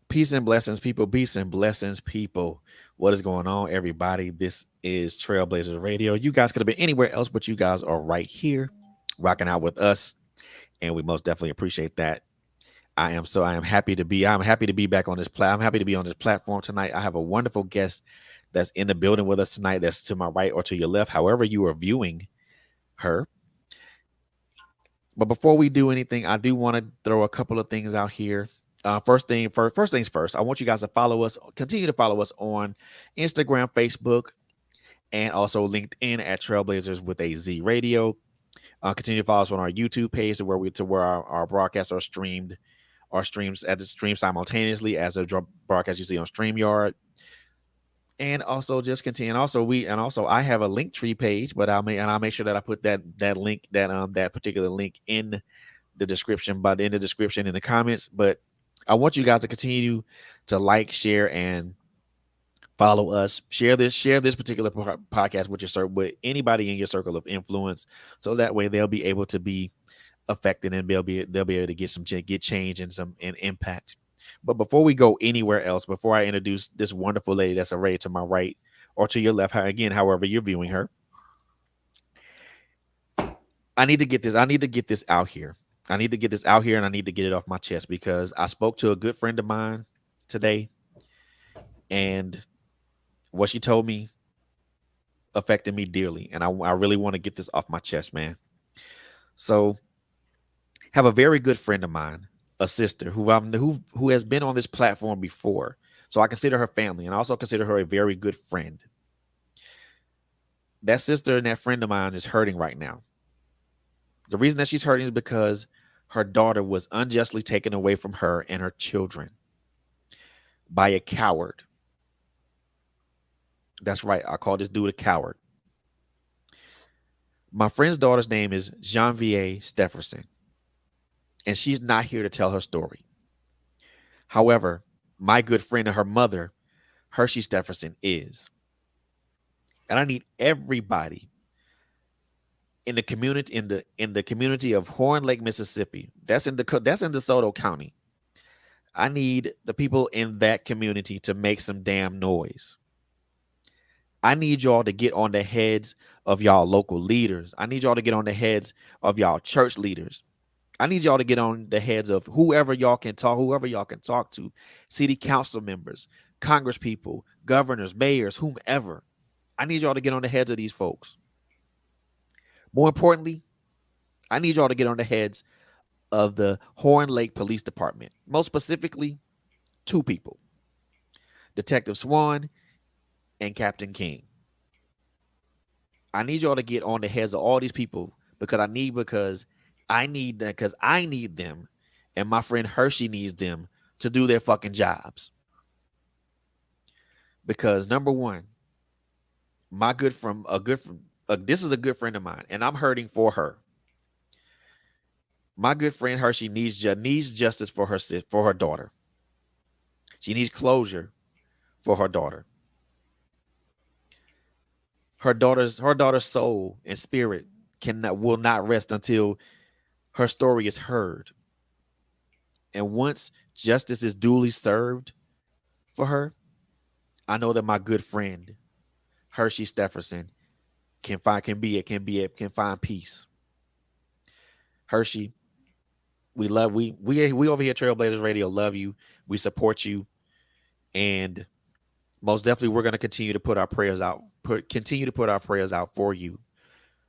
Peace and blessings, people. Peace and blessings, people. What is going on, everybody? This is Trailblazers Radio. You guys could have been anywhere else, but you guys are right here, rocking out with us, and we most definitely appreciate that. I am happy to be. I'm happy to be back on this I'm happy to be on this platform tonight. I have a wonderful guest that's in the building with us tonight. That's to my right or to your left, however you are viewing her. But before we do anything, I do want to throw a couple of things out here. First things first, I want you guys to follow us, continue to follow us on Instagram, Facebook, and also LinkedIn at Trailblazers with a Z Radio. Continue to follow us on our YouTube page to where our broadcasts are streamed, our streams at the stream simultaneously as a broadcast you see on StreamYard. And also just continue. And also I have a link tree page, but I'll make sure that I put that link that particular link in the description, but in the description in the comments. But I want you guys to continue to like, share, and follow us. Share this particular podcast with anybody in your circle of influence, so that way they'll be able to be affected and they'll be able to get change and some impact. But before we go anywhere else, before I introduce this wonderful lady that's arrayed to my right or to your left, again, however you're viewing her, I need to get this. I need to get this out here. I need to get this out here, and I need to get it off my chest because I spoke to a good friend of mine today, and what she told me affected me dearly, and I really want to get this off my chest, man. So, have a very good friend of mine, a sister who has been on this platform before. So I consider her family, and I also consider her a very good friend. That sister and that friend of mine is hurting right now. The reason that she's hurting is because her daughter was unjustly taken away from her and her children by a coward. That's right. I call this dude a coward. My friend's daughter's name is Janvier Stefferson, and she's not here to tell her story. However, my good friend and her mother, Hershey Stefferson, is. And I need everybody in the community in the community of Horn Lake, Mississippi. That's in DeSoto County. I need the people in that community to make some damn noise. I need y'all to get on the heads of y'all local leaders. I need y'all to get on the heads of y'all church leaders. I need y'all to get on the heads of whoever y'all can talk to, city council members, Congress people, governors, mayors, whomever. I need y'all to get on the heads of these folks. More importantly, I need y'all to get on the heads of the Horn Lake Police Department. Most specifically, two people, Detective Swan and Captain King. I need y'all to get on the heads of all these people because I need them, and my friend Hershey needs them to do their fucking jobs. Because number one, this is a good friend of mine, and I'm hurting for her. My good friend Hershey needs justice for her daughter. She needs closure for her daughter. Her daughter's soul and spirit will not rest until her story is heard. And once justice is duly served for her, I know that my good friend Hershey Stefferson can find peace. Hershey, we over here at Trailblazers Radio love you. We support you, and most definitely we're going to continue to put our prayers out. Continue to put our prayers out for you.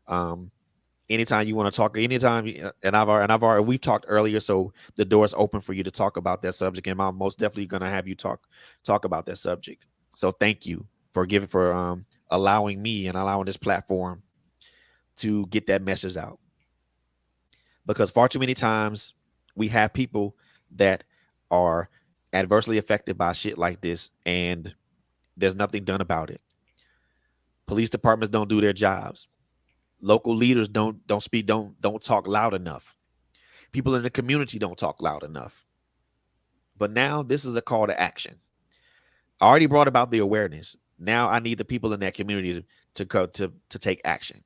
Anytime you want to talk, and we've talked earlier, so the door is open for you to talk about that subject, and I'm most definitely going to have you talk about that subject. So thank you for allowing me and allowing this platform to get that message out. Because far too many times we have people that are adversely affected by shit like this, and there's nothing done about it. Police departments don't do their jobs. Local leaders don't talk loud enough. People in the community don't talk loud enough. But now this is a call to action. I already brought about the awareness. Now I need the people in that community to take action.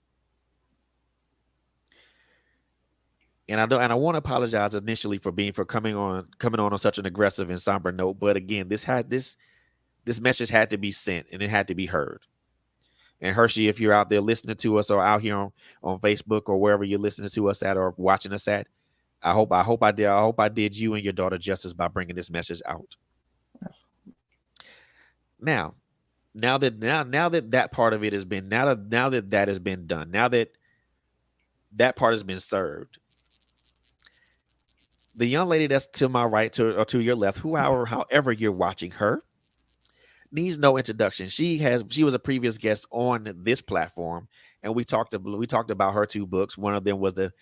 And I want to apologize initially for coming on such an aggressive and somber note. But again, this message had to be sent and it had to be heard. And Hershey, if you're out there listening to us or out here on Facebook or wherever you're listening to us at or watching us at, I hope I did you and your daughter justice by bringing this message out. Now, now that that part of it has been now that that has been done, now that that part has been served, the young lady that's to my right or to your left, however you're watching her, needs no introduction. She was a previous guest on this platform, and we talked about her two books. One of them was the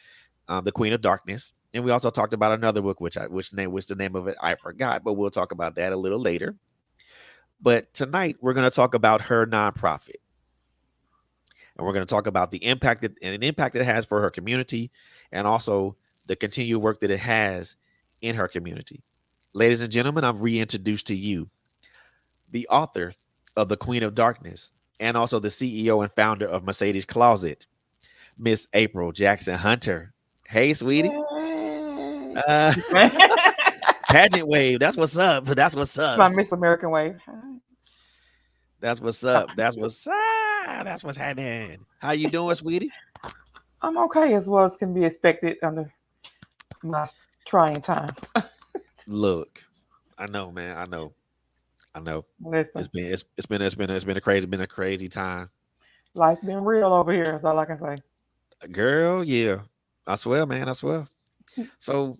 Queen of Darkness, and we also talked about another book, which the name of it I forgot, but we'll talk about that a little later. But tonight we're going to talk about her nonprofit, and we're going to talk about the impact it has for her community, and also the continued work that it has in her community. Ladies and gentlemen, I've reintroduced to you the author of The Queen of Darkness and also the CEO and founder of Mercedes Closet, Miss April Jackson Hunter. Hey, sweetie. Yay. Uh, pageant wave. That's what's up. That's what's up. My Miss American Wave. That's what's up. That's what's up. That's what's happening. How you doing, sweetie? I'm okay as well as can be expected under my trying times. Look, I know, man. I know. I know. Listen, It's been a crazy time. life been real over here. That's all I can say. Girl, yeah. I swear, man. I swear. So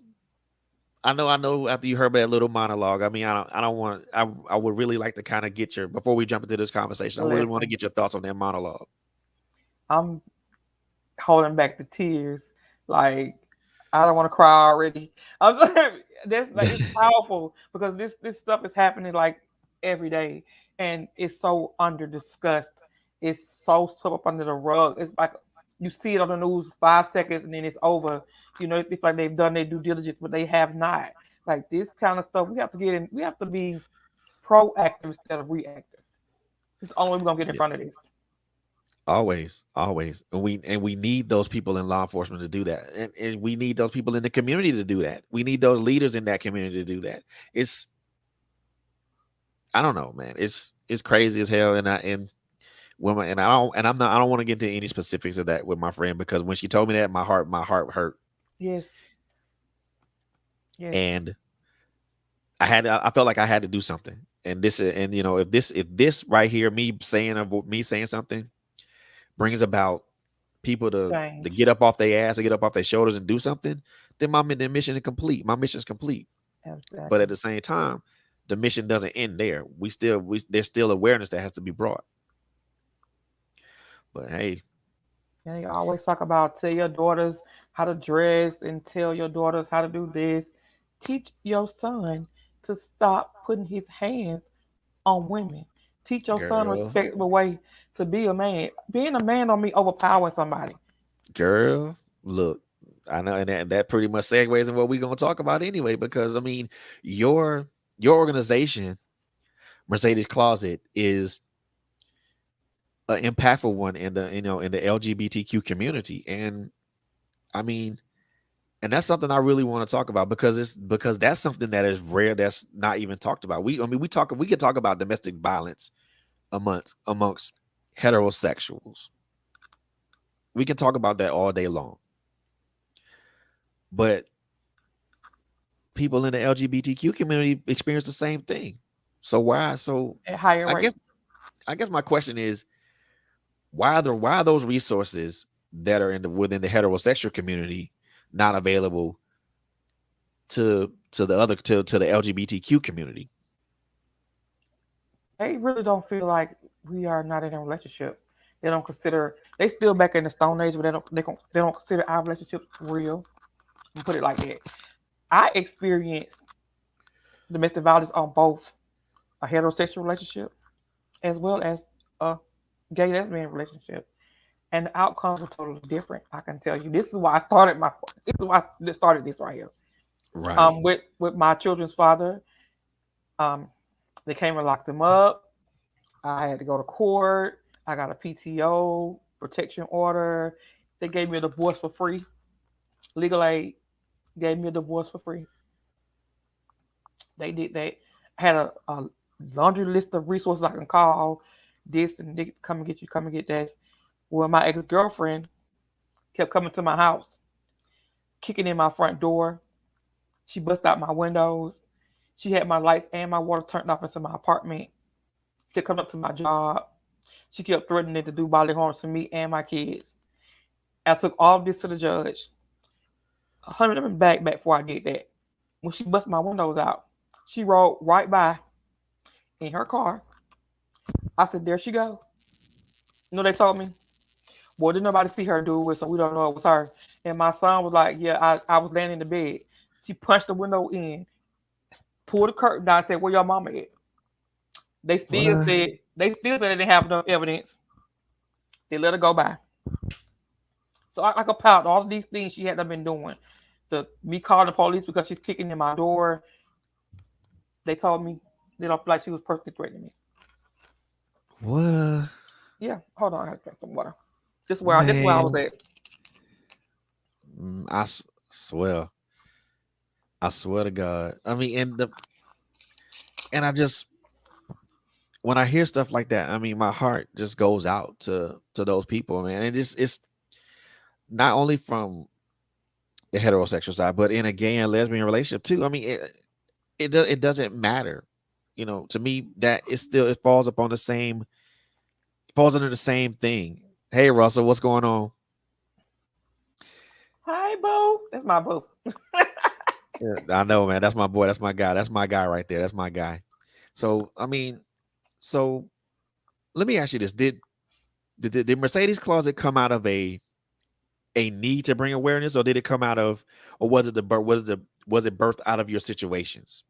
I know. After you heard that little monologue, I mean, I don't want. I would really like to kind of get your before we jump into this conversation. I really want to Listen, get your thoughts on that monologue. I'm holding back the tears. Like I don't want to cry already. I'm sorry. That's like it's powerful because this stuff is happening like every day, and it's so under discussed. It's so swept up under the rug. It's like you see it on the news 5 seconds and then it's over. It's like they've done their due diligence, but they have not. Like this kind of stuff, we have to get in. We have to be proactive instead of reactive. It's the only way we're gonna get in Yeah, front of this. always, always, and we need those people in law enforcement to do that, and we need those people in the community to do that. We need those leaders in that community to do that. It's I don't know, man. It's crazy as hell, and women, and I don't want to get into any specifics of that with my friend because when she told me that, my heart hurt, Yes, yes. and I felt like I had to do something. And if this right here, me saying something brings about people to Change. get up off their ass, to get up off their shoulders and do something, then the mission is complete. My mission is complete. But at Exactly. the same time, the mission doesn't end there. There's still awareness that has to be brought. But hey, And you always talk about tell your daughters how to dress and tell your daughters how to do this. Teach your son to stop putting his hands on women. Teach your son a girl, respectable way to be a man. Being a man don't mean overpowering somebody. girl, look, I know, and that pretty much segues in what we're gonna talk about anyway. Because I mean, your organization, Mercedes Closet, is an impactful one in the LGBTQ community, and I mean, and that's something I really want to talk about because that's something that is rare, that's not even talked about. We could talk about domestic violence amongst heterosexuals. We can talk about that all day long, but people in the LGBTQ community experience the same thing. So why? So At higher I guess rates. I guess my question is why are those resources that are within the heterosexual community not available to the LGBTQ community? They really don't feel like we are not in a relationship. They don't consider they still back in the Stone Age, but they don't consider our relationship real. And put it like that. I experienced domestic violence on both a heterosexual relationship as well as a gay lesbian relationship, and the outcomes were totally different. I can tell you. This is why I started my. This is why I started this right here. Right. With my children's father, um, they came and locked him up. I had to go to court. I got a PTO protection order. They gave me a divorce for free. Legal aid gave me a divorce for free. They did that. I had a laundry list of resources I can call. This and they come and get you, come and get that. Well, my ex girlfriend kept coming to my house, kicking in my front door. She busted out my windows. She had my lights and my water turned off into my apartment. She kept coming up to my job. She kept threatening to do bodily harm to me and my kids. I took all of this to the judge. 100 of them back before I did that. When she busted my windows out, she rode right by in her car. I said, there she go. You know they told me? Well, didn't nobody see her do it, so we don't know it was her. And my son was like, yeah, I was laying in the bed. She punched the window in, pulled the curtain down, and said, where your mama at? They still What? said they didn't have enough evidence. They let her go by. So I compiled all of these things she had been doing. Me calling the police because she's kicking in my door. They told me they don't feel like she was personally threatening me. What? Yeah, hold on, I have to drink some water. This where I was Man, at. swear, I swear to God. I mean, and I just when I hear stuff like that, I mean, my heart just goes out to those people, man. And it's not only from the heterosexual side, but in a gay and lesbian relationship too. I mean, it doesn't matter, to me that it falls upon the same falls under the same thing. Hey, Russell, what's going on? Hi, boo. That's my boo. Yeah, I know, man. That's my boy. That's my guy. That's my guy right there. That's my guy. So, I mean, so let me ask you this: did Mercedes Closet come out of a need to bring awareness, or did it come out of, or was it the birth? Was it birthed out of your situations?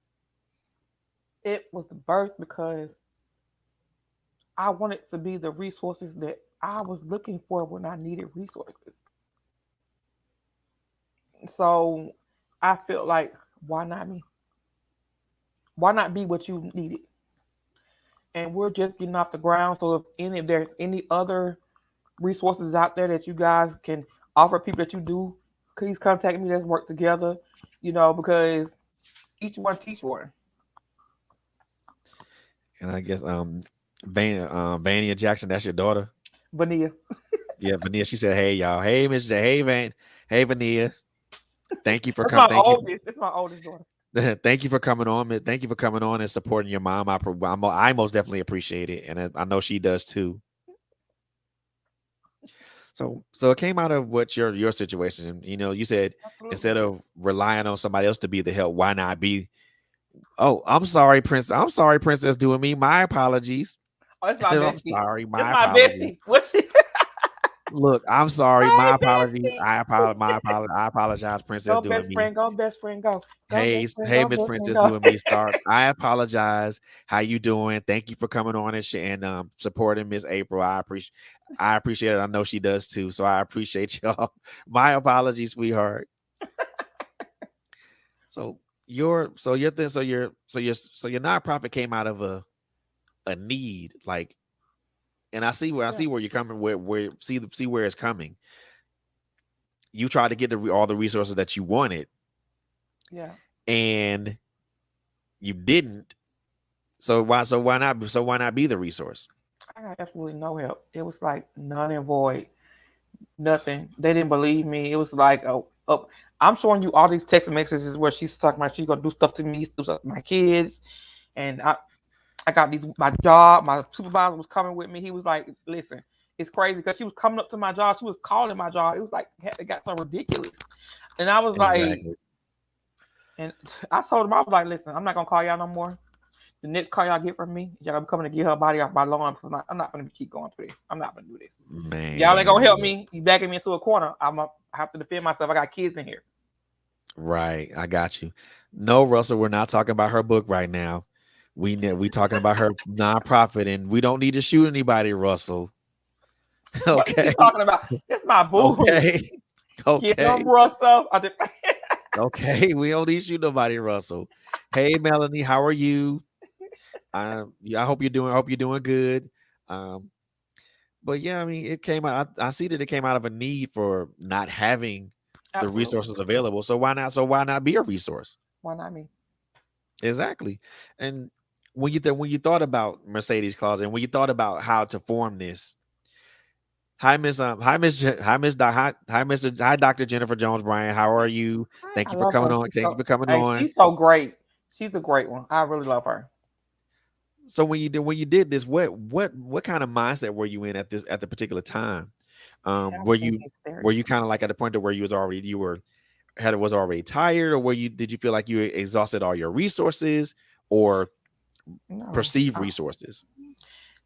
It was the birth because I wanted to be the resources that I was looking for when I needed resources. So I felt like, why not me? Why not be what you needed? And we're just getting off the ground. So if there's any other resources out there that you guys can offer people that you do, please contact me. Let's work together. Because each one teach one. And I guess Vania Jackson, that's your daughter. Vanilla. Yeah, Vania. She said, "Hey y'all, hey Miss J, hey Van, hey Vania. Thank you for That's my coming. Thank you, oldest. It's my oldest daughter. thank you for coming on. Thank you for coming on and supporting your mom. I most definitely appreciate it, and I know she does too. So it came out of what your situation. You said Absolutely. instead of relying on somebody else to be the help, why not be? Oh, I'm sorry, Prince. I'm sorry, Princess. Doing me. My apologies. Oh, it's my I'm bestie. sorry. It's My my apologies. bestie. What she? Look, I'm sorry. Hi, My apologies. bestie. I apologize. My apologies. I apologize, Princess. Go Doing best me. friend. Go best friend. Go. Go Hey, best friend. hey, Go Miss best friend. Princess. Go. Doing me. Start. I apologize. How you doing? Thank you for coming on and supporting Miss April. I appreciate it. I know she does too. So I appreciate y'all. My apologies, sweetheart. So your thing so your nonprofit came out of a need, like, and I Yeah. see where you're coming, where see where it's coming. You try to get all the resources that you wanted, Yeah. and you didn't. So why not be the resource? I got absolutely no help. It was like none and void. Nothing. They didn't believe me. It was like, oh, I'm showing you all these text messages where she's talking about she's gonna do stuff to me, do stuff to my kids, and I got these my job. My supervisor was coming with me. He was like, listen, it's crazy because she was coming up to my job. She was calling my job. It was like it got so ridiculous, and I was like, Exactly. and I told him I was like, listen, I'm not gonna call y'all no more. The next call y'all get from me, y'all gonna be coming to get her body off my lawn because I'm not gonna keep going through this. I'm not gonna do this. Y'all ain't gonna Man, help look. me. You backing me into a corner. I have to defend myself. I got kids in here. Right, I got you. No, Russell, we're not talking about her book right now. We talking about her nonprofit, and we don't need to shoot anybody, Russell. What is he Okay, talking about? It's my boo. okay, Get okay, him, Russell. okay. We don't need to shoot nobody, Russell. Hey, Melanie, how are you? Yeah, I hope you're doing good. Um, but yeah, I mean, it came out. I see that it came out of a need for not having. the Absolutely. resources available. So why not? So why not be a resource? Why not me? Exactly. And when you thought about Mercedes Closet and when you thought about how to form this, hi Miss hi Mr. Hi Dr. Jennifer Jones Bryan. How are you? Thank I you for love coming her. on. She's Thank you so for coming hey, on. she's so great. She's a great one. I really love her. So when you did this, what kind of mindset were you in at the particular time? I was Were in you his 30s. kind of like at the point to where you were had was already tired, or were you did you feel like you exhausted all your resources or No. perceived resources?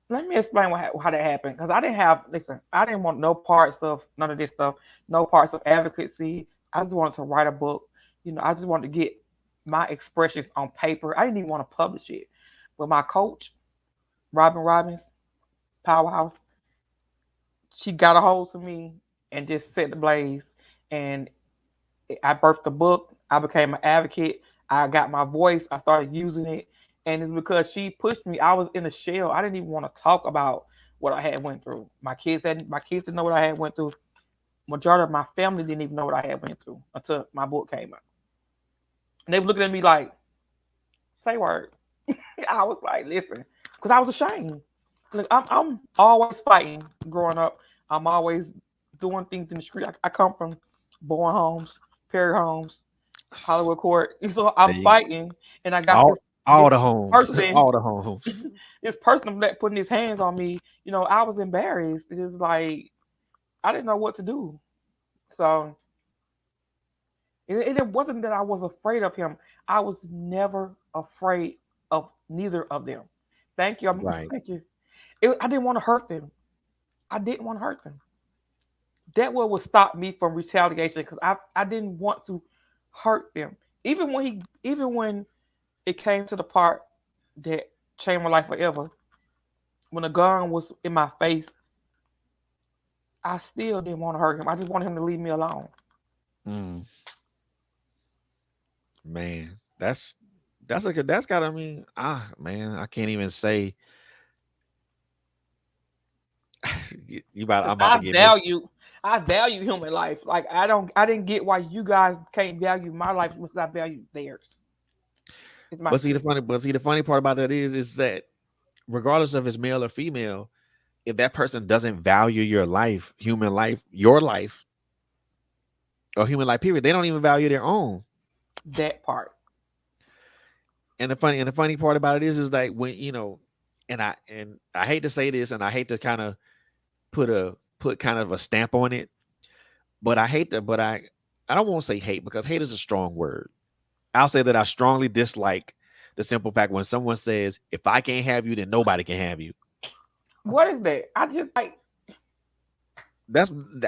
Let me explain how that happened. Because I didn't have, listen, I didn't want no parts of none of this stuff, no parts of advocacy. I just wanted to write a book. I just wanted to get my expressions on paper. I didn't even want to publish it. But my coach, Robin Robbins, Powerhouse, she got a hold of me and just set the blaze. And I birthed the book. I became an advocate. I got my voice. I started using it, and it's because she pushed me. I was in a shell. I didn't even want to talk about what I had went through. My kids didn't know what I had went through. Majority of my family didn't even know what I had went through until my book came out. And they were looking at me like, "Say word." I was like, "Listen," because I was ashamed. Look, I'm always fighting growing up. I'm always doing things in the street. I come from Bowen Homes, Perry Homes, Hollywood Court. So There I'm you fighting, and I got all this the homes, person, all the homes. this person that putting his hands on me. I was embarrassed. It was like I didn't know what to do. So it wasn't that I was afraid of him. I was never afraid of neither of them. Thank you. Right. Thank you. I didn't want to hurt them. I didn't want to hurt them. That what would stop me from retaliation because I didn't want to hurt them. Even when it came to the part that changed my life forever, when a gun was in my face, I still didn't want to hurt him. I just wanted him to leave me alone. Mm, man, that's got I mean, man, I can't even say you about Because I'm about to get missed. I value human life. Like I didn't get why you guys can't value my life as much as I value theirs. It's my thing. But see the funny part about that is that regardless of it's male or female, if that person doesn't value your life, human life, your life, or human life period, they don't even value their own. That part. And the funny part about it is like when and I hate to say this and I hate to kind of put kind of a stamp on it, but I don't want to say hate because hate is a strong word. I'll say that I strongly dislike the simple fact when someone says, if I can't have you, then nobody can have you. What is that? I just like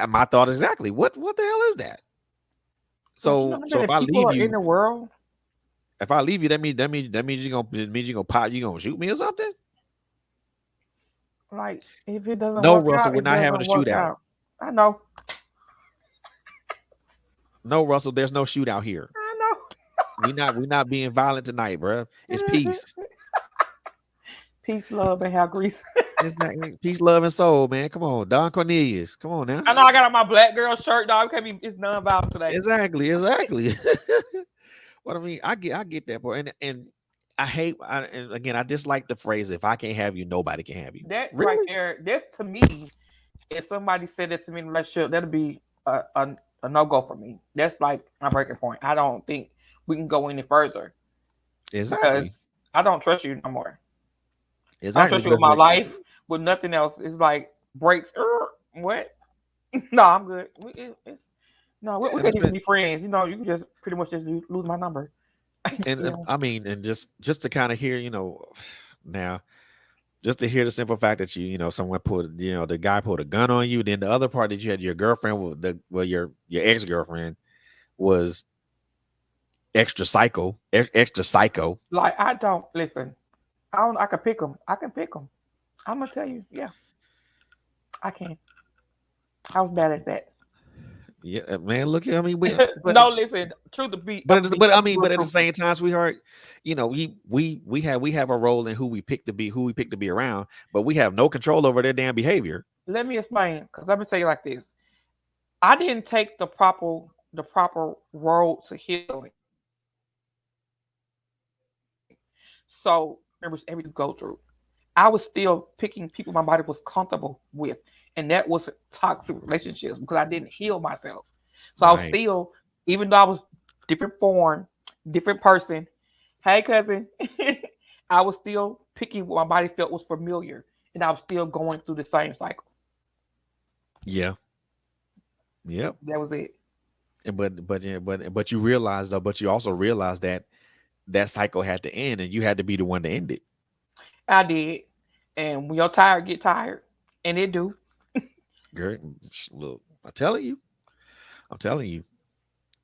My thought exactly. What the hell is that? like you know So how so many people are in the world. if I leave you, that means you gonna pop, you gonna shoot me or something? Like if it doesn't No, work Russell, out, we're it not having a doesn't work shootout. out. I know. No, Russell, there's no shootout here. I We not being violent tonight, bro. It's know. peace. Peace, love, and have grease. It's not peace, love, and soul, man. Come on, Don Cornelius. Come on now. I know I got on my black girl shirt, dog. Can't be. It's non-violent today. Exactly. What I mean, I get that part, and and again, I dislike the phrase "if I can't have you, nobody can have you." That right Really? there. That's to me. If somebody said that to me in a relationship, that'll be a no go for me. That's like my breaking point. I don't think we can go any further because Exactly. I don't trust you no more. I don't Exactly. trust you with Because my life, with nothing else. It's like breaks. What? No, I'm good. No, we and can't even be friends. You can just pretty much just lose my number. Yeah. I mean, and just to kind of hear, now just to hear the simple fact that someone put the guy put a gun on you, then the other part that you had your girlfriend your ex girlfriend was extra psycho. Like I don't listen. I don't. I can pick them. I can pick them. I'm gonna tell you. Yeah, I can. I was bad at that. Yeah, man. Look, I mean, No, listen. Truth to be, I'm gonna be but I nothing mean, but but at the truthful. same time, sweetheart, we have a role in who we pick to be around, but we have no control over their damn behavior. Let me explain, because let me tell you like this. I didn't take the proper. the proper road to healing. So remember everything you go through. I was still picking people my body was comfortable with, and that was toxic relationships because I didn't heal myself. So I was Right. still, even though I was different form, different person. Hey, cousin, I was still picking what my body felt was familiar, and I was still going through the same cycle. Yeah. Yep. That was it. But you realize though, but you also realize that that cycle had to end, and you had to be the one to end it. I did, and when you're tired, get tired, and it do. Girl, look, I'm telling you.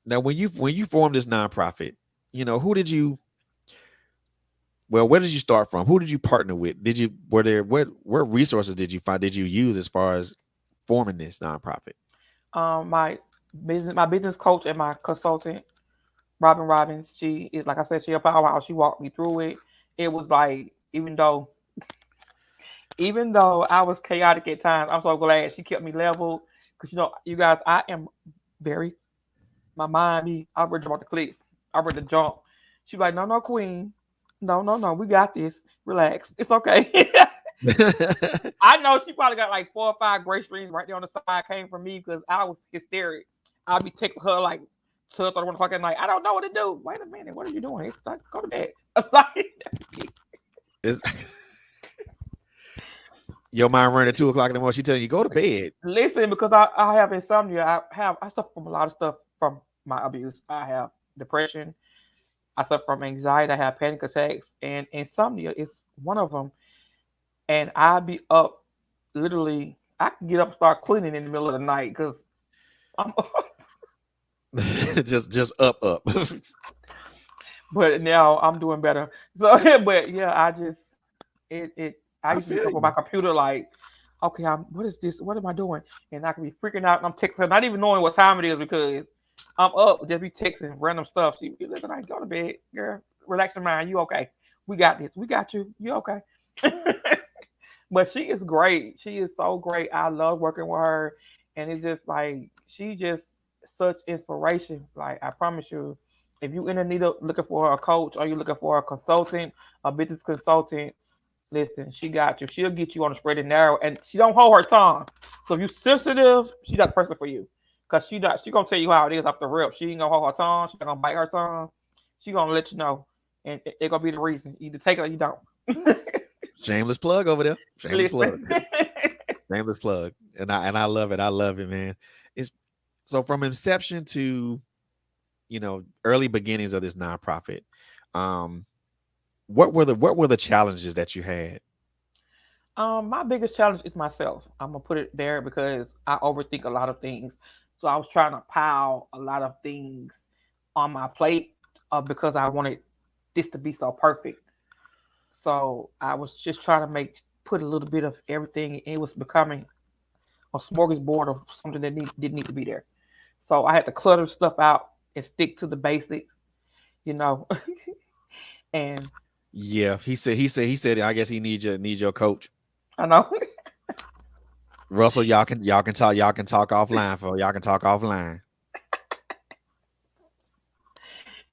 Now, when you formed this nonprofit, who did you? Well, where did you start from? Who did you partner with? Did you were there what resources did you find? Did you use as far as forming this nonprofit? My business coach and my consultant, Robin Robbins. She is, like I said, she a powerhouse. She walked me through it. It was like, even though I was chaotic at times, I'm so glad she kept me leveled. Because you guys, I am very, my mind be, I'm ready to jump off the cliff. I'm ready to jump. She like, no, no, queen. No, no, no. We got this. Relax. It's okay. I know she probably got like 4 or 5 gray streams right there on the side came from me because I was hysteric. I'll be texting her like 12, 31 o'clock at night. I don't know what to do. Wait a minute. What are you doing? It's like, go to bed. Like, Is your mind running at 2 o'clock in the morning? She telling you go to bed. listen, because I have insomnia. I suffer from a lot of stuff from my abuse. I have depression. I suffer from anxiety. I have panic attacks, and insomnia is one of them. And I be up literally. I can get up and start cleaning in the middle of the night because I'm. just up. But now I'm doing better. So, but yeah, it. I I used to be feel up on my you. computer like, okay, what is this? What am I doing? And I can be freaking out and I'm texting, not even knowing what time it is because I'm up, just be texting random stuff. She be looking like, go to bed, girl. Relax your mind. You okay? We got this. We got you. You okay? But she is great. She is so great. I love working with her, and it's just like she just such inspiration. Like I promise you, if you in a need of looking for a coach or you looking for a consultant, a business consultant, listen, she got you. She'll get you on the straight and narrow, and she don't hold her tongue. So if you sensitive, she that person for you, cause she gonna tell you how it is off the rip. She ain't gonna hold her tongue. She not gonna bite her tongue. She gonna let you know, and it gonna be the reason. You either take it or you don't. Shameless plug over there. Shameless Listen. plug. Shameless plug. And I love it. I love it, man. It's so from inception to early beginnings of this nonprofit. Um, what were the challenges that you had? My biggest challenge is myself. I'm gonna put it there because I overthink a lot of things. So I was trying to pile a lot of things on my plate because I wanted this to be so perfect. So I was just trying to put a little bit of everything. It was becoming a smorgasbord of something that didn't need to be there. So I had to clutter stuff out and stick to the basics, you know. And Yeah, he said. I guess he needs your coach. I know. Russell, y'all can talk offline for y'all can talk offline.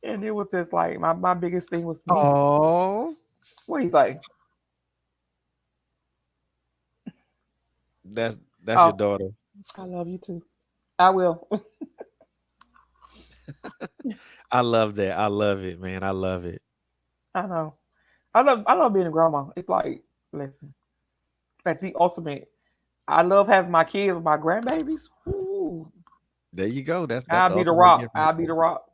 And it was just like my biggest thing was me. Oh, What he's like, that's your oh, daughter. I love you too. I will. I love that. I love it, man. I love it. I know. I love being a grandma. It's like, listen, like the ultimate. I love having my kids, my grandbabies. Ooh, There you go. That's I'll the be the ultimate rock. gift right I'll be there. the rock.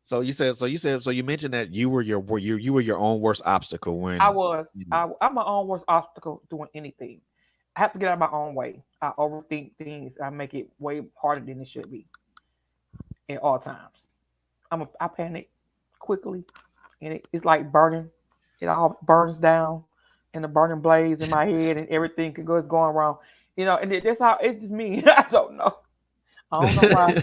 So you mentioned that you were your own worst obstacle I when was. you know, I'm my own worst obstacle doing anything. I have to get out of my own way. I overthink things. I make it way harder than it should be at all times. I panic quickly, and it's like burning. It all burns down, and the burning blaze in my head, and everything could go is going wrong. And that's how it's just me. I don't know. I don't know why.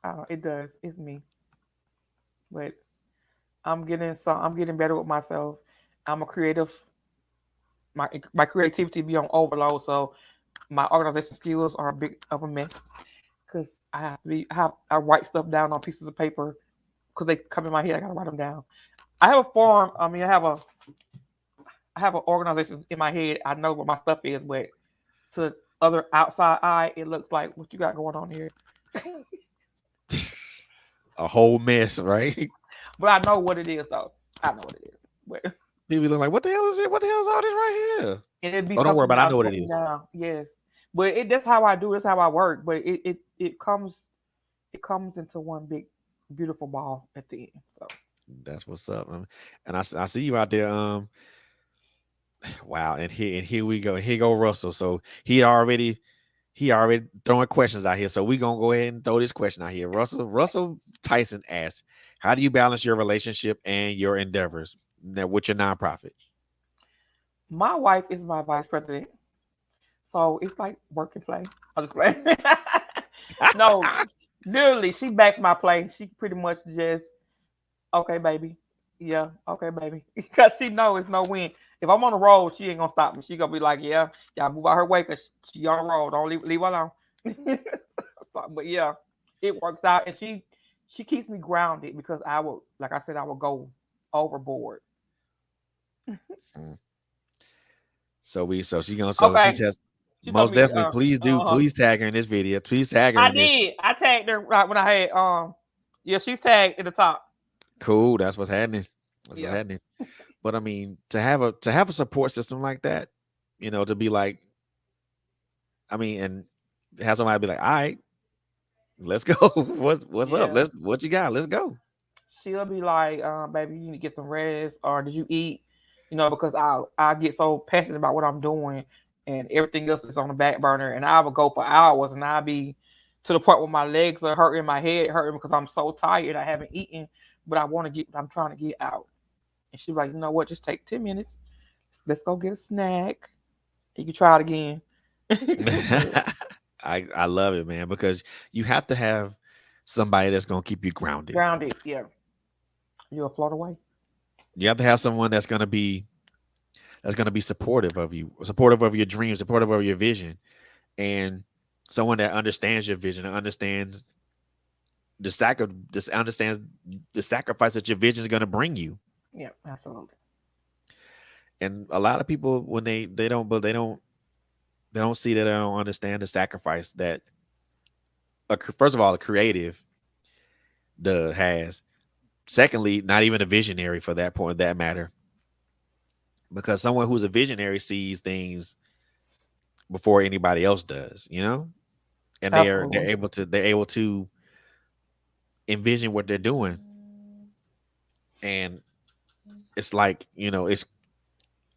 I don't, it does. It's me. But I'm getting better with myself. I'm a creative. My creativity be on overload, so My organization skills are a bit of a mess because I write stuff down on pieces of paper because they come in my head. I gotta write them down. I have a form. I mean, I have an organization in my head. I know what my stuff is, but to the other outside eye, it looks like what you got going on here. A whole mess, right? But I know what it is, though. I know what it is. But People look like, what the hell is it? What the hell is all this right here? and it'd be Oh, don't worry something about that it. I I know was what it writing is. down. Yes, but that's how I do. That's how I work. But it comes into one big beautiful ball at the end. So That's what's up. And I see you out there. Wow. And here we go. Here go Russell. So he already throwing questions out here. So we gonna go ahead and throw this question out here. Russell Tyson asks, how do you balance your relationship and your endeavors with your nonprofit? my wife is my vice president. So it's like work and play. I'll just play. No, literally, she backs my play. She pretty much just okay, baby. Yeah, okay, baby. Because she knows it's no win. If I'm on the road, she ain't gonna stop me. She gonna be like, yeah, y'all move out her way because she on the road. Don't leave her alone. But yeah, it works out, and she keeps me grounded because I will, like I said, I will go overboard. Mm. So she Okay, just she told most me, definitely uh-huh. please tag her in this video. Please tag her I in this. did. I tagged her right when I had yeah, she's tagged at the top. Cool. That's what's happening. That's what's Yeah. happening. But I mean, to have a support system like that, to be like, I mean, and have somebody be like, all right, let's go. What's up? Yeah. What you got? Let's go. She'll be like, baby, you need to get some rest or did you eat? Because I get so passionate about what I'm doing and everything else is on the back burner and I will go for hours and I'll be to the point where my legs are hurting, my head hurting because I'm so tired. I haven't eaten, but I want to get what I'm trying to get out. And she's like, you know what, just take 10 minutes. Let's go get a snack. You can try it again. Yeah. I love it, man, because you have to have somebody that's gonna keep you grounded. Grounded, yeah. You'll float away. You have to have someone that's gonna be supportive of you, supportive of your dreams, supportive of your vision, and someone that understands your vision and understands the sacrifice that your vision is gonna bring you. Yeah, absolutely. And a lot of people, when they don't, but they don't see that, they don't understand the sacrifice that first of all a creative has. Secondly, not even a visionary for that point, that matter, because someone who's a visionary sees things before anybody else does, and they're Absolutely. they're able to envision what they're doing, and it's like, it's,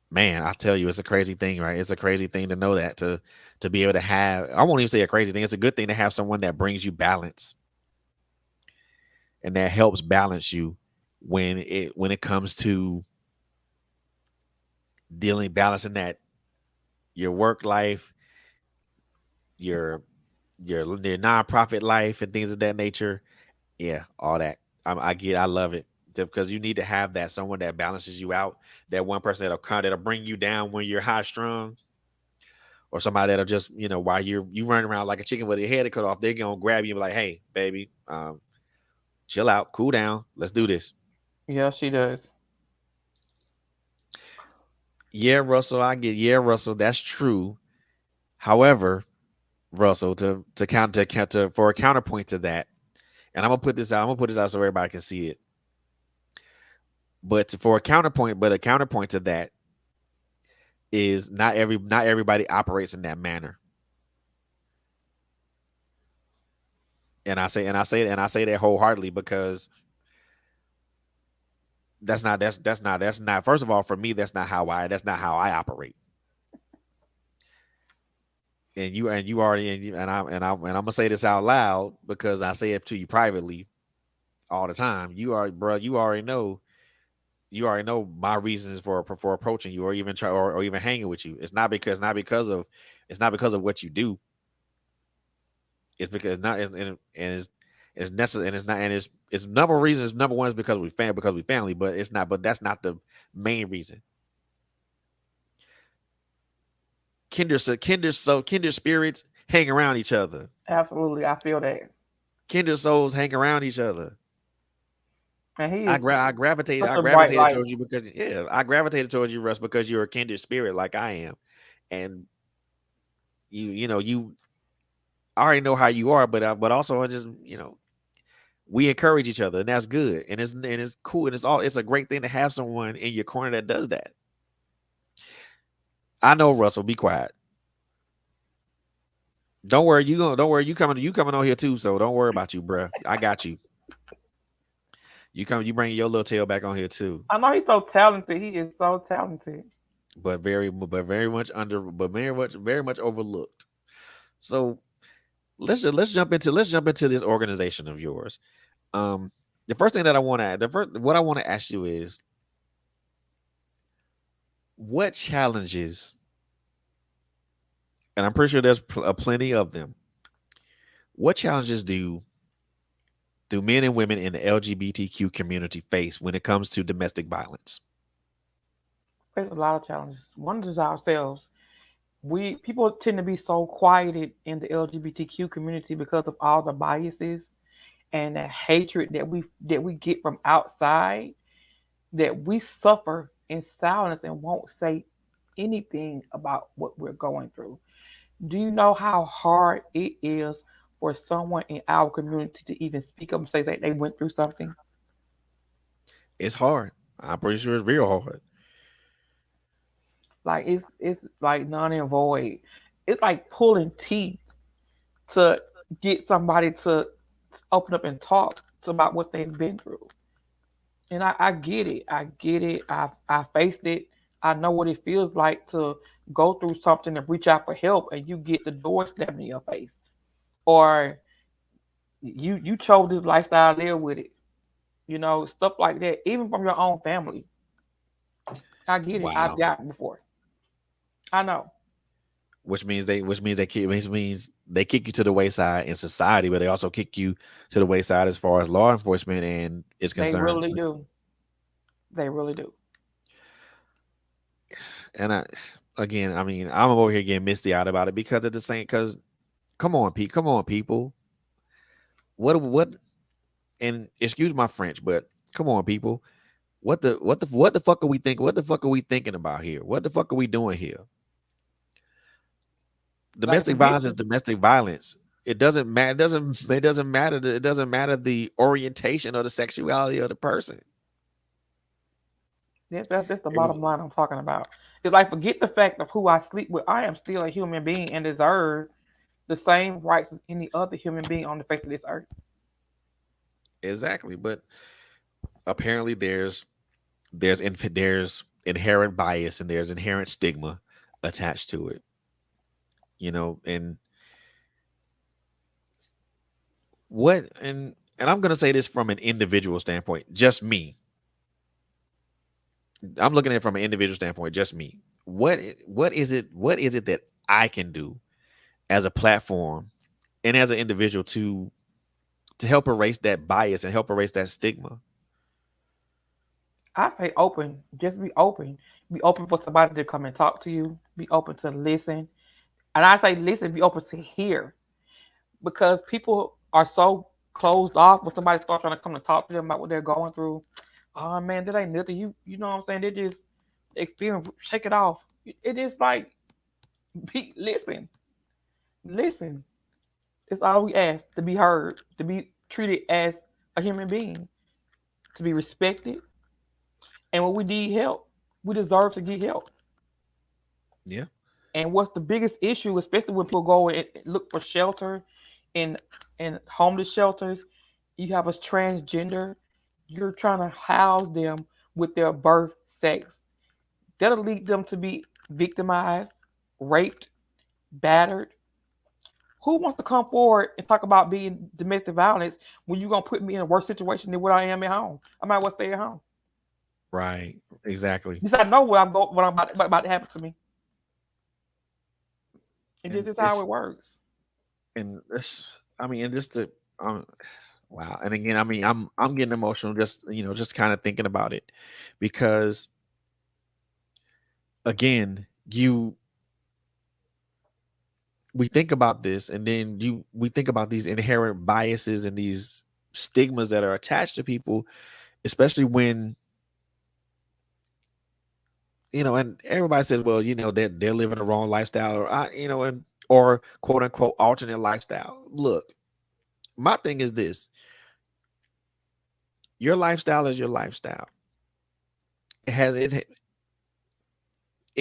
man, I tell you, it's a crazy thing, right? It's a crazy thing to know that, to be able to have, I won't even say a crazy thing, it's a good thing to have someone that brings you balance and that helps balance you when it comes to balancing that, your work life, your your nonprofit life and things of that nature. Yeah, all that. I love it because you need to have that someone that balances you out. That one person that'll bring you down when you're high strung, or somebody that'll just, while you running around like a chicken with your head cut off, they're gonna grab you and be like, "Hey, baby, chill out, cool down, let's do this." Yeah, she does. Yeah, Russell, yeah, Russell, that's true. However, Russell, for a counterpoint to that, and I'm gonna put this out so everybody can see it. But a counterpoint to that is not everybody operates in that manner. And I say that wholeheartedly because that's not first of all, for me, that's not how I operate. And you already, and I'm gonna say this out loud because I say it to you privately all the time. You already know my reasons for approaching you, or even or even hanging with you. It's not because of what you do. It's because not it's necessary, and it's not, and it's number of reasons. Number one is because we family, but that's not the main reason. kindred spirits hang around each other. Absolutely, I feel that. Kindred souls hang around each other. And he is I such a bright gravitated light. towards you because yeah, I gravitated towards you, Russ, because you're a kindred spirit like I am, and you I already know how you are, but also I just we encourage each other, and that's good, and it's cool, and it's a great thing to have someone in your corner that does that. I know, Russell. Be quiet. Don't worry, don't worry. You coming on here too, so don't worry about you, bruh. I got you. You bring your little tail back on here too. I know he's so talented. He is so talented. Very much overlooked. So let's jump into this organization of yours. Um, the first thing that I want to the first what I want to ask you is what challenges, and I'm pretty sure there's plenty of them. What challenges do men and women in the LGBTQ community face when it comes to domestic violence? There's a lot of challenges. One is ourselves. We people tend to be so quieted in the LGBTQ community because of all the biases and the hatred that we get from outside, that we suffer in silence and won't say anything about what we're going through. Do you know how hard it is for someone in our community to even speak up and say that they went through something? It's hard. I'm pretty sure it's real hard. Like it's like none and void. It's like pulling teeth to get somebody to open up and talk about what they've been through. And I get it. I get it. I faced it. I know what it feels like to go through something and reach out for help and you get the door slammed in your face. Or you chose this lifestyle, live with it. Stuff like that. Even from your own family. I get it. I've Wow. gotten before. I know. Which means they kick you to the wayside in society, but they also kick you to the wayside as far as law enforcement and is They concerned. really do. They really do. And again, I mean, I'm over here getting misty out about it because at the same, because come on, people, what, and excuse my French, but come on, people, what the fuck are we thinking? What the fuck are we thinking about here? What the fuck are we doing here? Like Domestic forget violence is domestic violence. It doesn't matter. It doesn't matter. It doesn't matter the orientation or the sexuality of the person. that's the Every- bottom line I'm talking about. It's like forget the fact of who I sleep with. I am still a human being and deserve the same rights as any other human being on the face of this earth. exactly, but apparently there's inherent bias and there's inherent stigma attached to it. And and I'm gonna say this from an individual standpoint, just me. I'm looking at it from an individual standpoint, just me. What is it that I can do as a platform and as an individual to help erase that bias and help erase that stigma? I say open. Just be open. Be open for somebody to come and talk to you. Be open to listen. And I say listen, be open to hear. Because people are so closed off when somebody starts trying to come and talk to them about what they're going through. Oh man, that ain't nothing. You know what I'm saying? They just experience, shake it off. It is like listen. Listen. It's all we ask, to be heard, to be treated as a human being, to be respected. And when we need help, we deserve to get help. Yeah. And what's the biggest issue, especially when people go and look for shelter in homeless shelters, you have a transgender, you're trying to house them with their birth sex. That'll lead them to be victimized, raped, battered. Who wants to come forward and talk about being domestic violence when you're gonna put me in a worse situation than what I am at home? I might well stay at home. Right. Exactly. Because I know what I'm about to happen to me. And this And is how it's it works. and this I mean, and just to um wow. And again, I mean, I'm getting emotional just just kind of thinking about it because again, we think about this, and then we think about these inherent biases and these stigmas that are attached to people, especially when, and everybody says, well, they're living the wrong lifestyle, or and or quote unquote alternate lifestyle. Look, my thing is this: your lifestyle is your lifestyle. It has it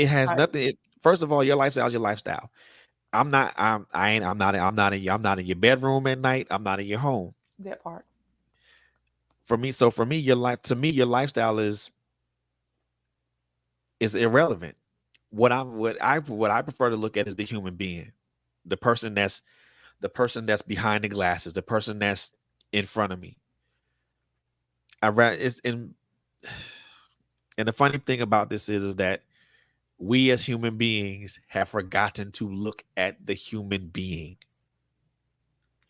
has I, nothing. First of all, your lifestyle is your lifestyle. I'm not. I ain't. I'm not in your bedroom at night. I'm not in your home. that part. For me, your lifestyle is irrelevant. What I prefer to look at is the human being, the person that's behind the glasses, the person that's in front of me. I ra- it's and the funny thing about this is that we as human beings have forgotten to look at the human being.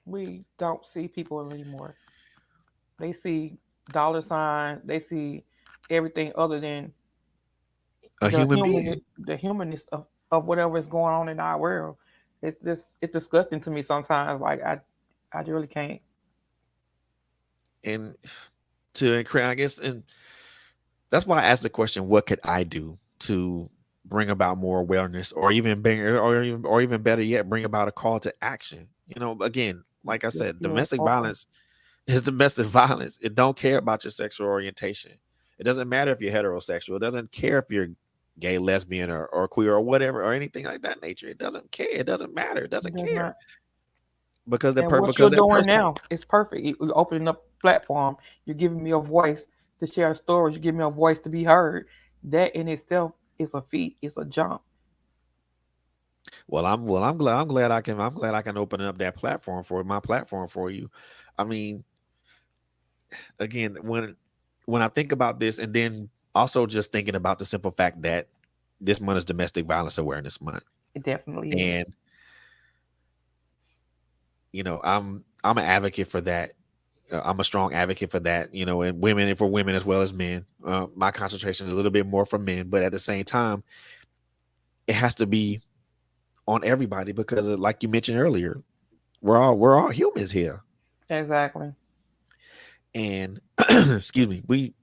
We don't see people anymore. They see dollar signs. They see everything other than A human being. the humanness of whatever is going on in our world. It's disgusting to me sometimes. Like I really can't. And to increase, I guess, and that's why I asked the question: what could I do to bring about more awareness, or even bring, or even better yet, bring about a call to action? Again, like I Just said, being domestic open. violence is domestic violence. It don't care about your sexual orientation. It doesn't matter if you're heterosexual. It doesn't care if you're gay, lesbian, or queer, or whatever, or anything like that nature. It doesn't care. It doesn't matter. It It doesn't does care not. And what because you're that doing person. now is perfect. You're opening up platform. You're giving me a voice to share stories. You give me a voice to be heard. That in itself is a feat. It's a jump. I'm glad I can open up that platform for my platform for you. I mean, again, when I think about this, and then also just thinking about the simple fact that this month is Domestic Violence Awareness Month, It definitely is. and I'm an advocate for that. I'm a strong advocate for that. And for women as well as men. My concentration is a little bit more for men, but at the same time, it has to be on everybody because, like you mentioned earlier, we're all humans here, Exactly. and excuse me, we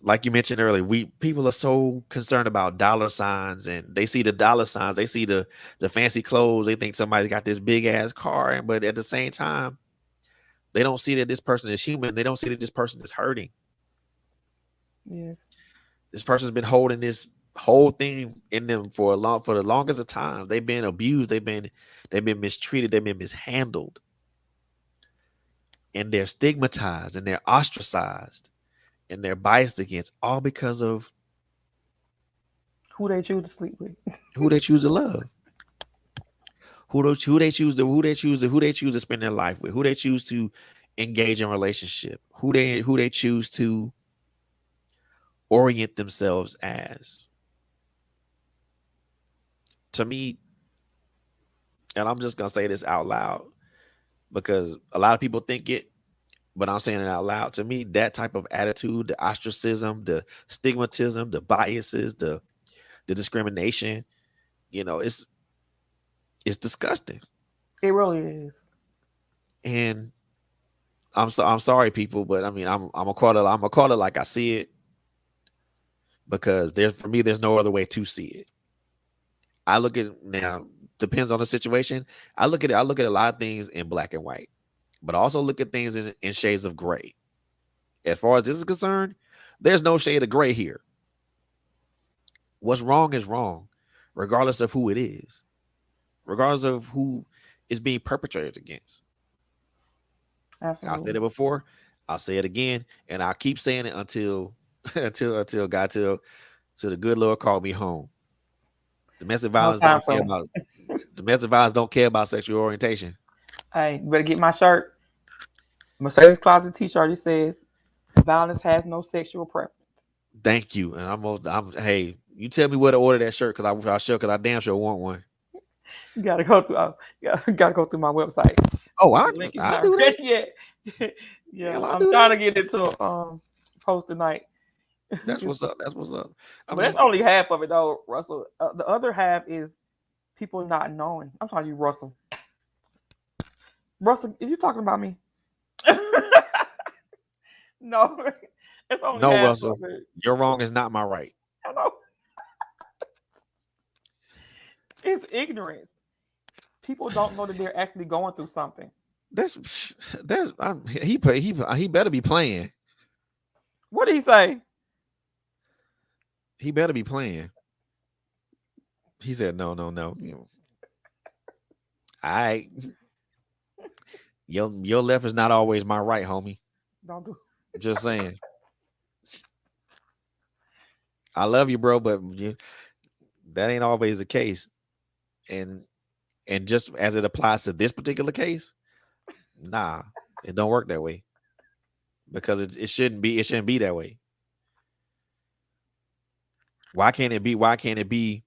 like you mentioned earlier, we people are so concerned about dollar signs, and they see the dollar signs, they see the fancy clothes, they think somebody got this big ass car, but at the same time, they don't see that this person is human. They don't see that this person is hurting. Yes. This person's been holding this whole thing in them for the longest of time. They've been abused. They've been mistreated. They've been mishandled, and they're stigmatized and they're ostracized and they're biased against, all because of Who they choose to sleep with. who they choose to love, who they choose to spend their life with, who they choose to engage in relationship, who they choose to orient themselves as. To me, and I'm just gonna say this out loud because a lot of people think it, but I'm saying it out loud. To me, that type of attitude, the ostracism, the stigmatism, the biases, the discrimination, it's disgusting. It really is. And I'm sorry, people, but I mean, I'm a call it like I see it, because for me there's no other way to see it. I look at now depends on the situation. I look at a lot of things in black and white, but I also look at things in shades of gray. As far as this is concerned, there's no shade of gray here. What's wrong is wrong, regardless of who it is, regardless of who is being perpetrated against. I said Absolutely. it before, I'll say it again, and I'll keep saying it until until God till the good Lord call me home. Domestic No violence time don't care soon. about domestic violence don't care about sexual orientation. Hey, you better get my shirt. Mercedes Closet T-shirt. It says, "Violence has no sexual preference." Thank you. And I'm hey, you tell me where to order that shirt, because I damn sure want one. You gotta go through. Gotta go through my website. Oh, The link is I not do that. ready yet. Yeah, Hell, I I'm do trying that. to get it to post tonight. That's what's up. That's what's up. I But that's mean, only half of it though, Russell. The other half is people not knowing. I'm talking to you, Russell. Russell, are you talking about me? No, it's only No, half Russell, of it. your wrong is not my right. I know it's ignorance. People don't know that they're actually going through something. That's that's he better be playing. What did he say? He better be playing. He said, "No, no, no. I your left is not always my right, homie. Don't do. Just saying. I love you, bro, but that ain't always the case. And just as it applies to this particular case, nah, it don't work that way because it shouldn't be that way. Why can't it be? Why can't it be?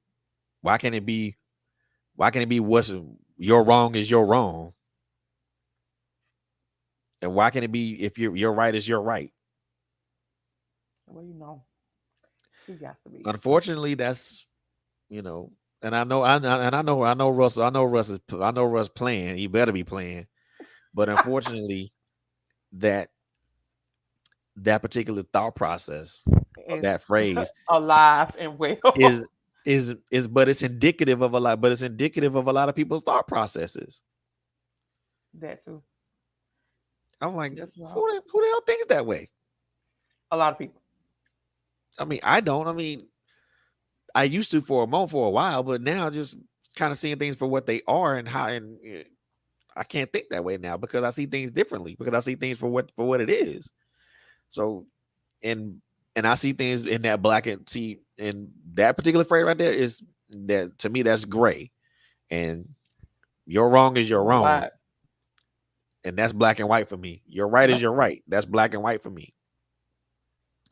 Why can't it be? Why can't it be? What's your wrong is your wrong, and why can't it be if your right is your right? Well, he got to be. Unfortunately, that's you know, and I know Russell. I know Russ playing. He better be playing. But unfortunately, that that particular thought process or Is that phrase alive and well. is but it's indicative of a lot. But it's indicative of a lot of people's thought processes. That too. I'm like, That's right. who the hell thinks that way? A lot of people. I mean, I don't. I mean, I used to for a while, but now just kind of seeing things for what they are and how I can't think that way now because I see things differently because I see things for what it is. So and I see things in that black and see in that particular phrase right there is that to me that's gray and your wrong is your wrong Black. and that's black and white for me. Your right is your right. That's black and white for me.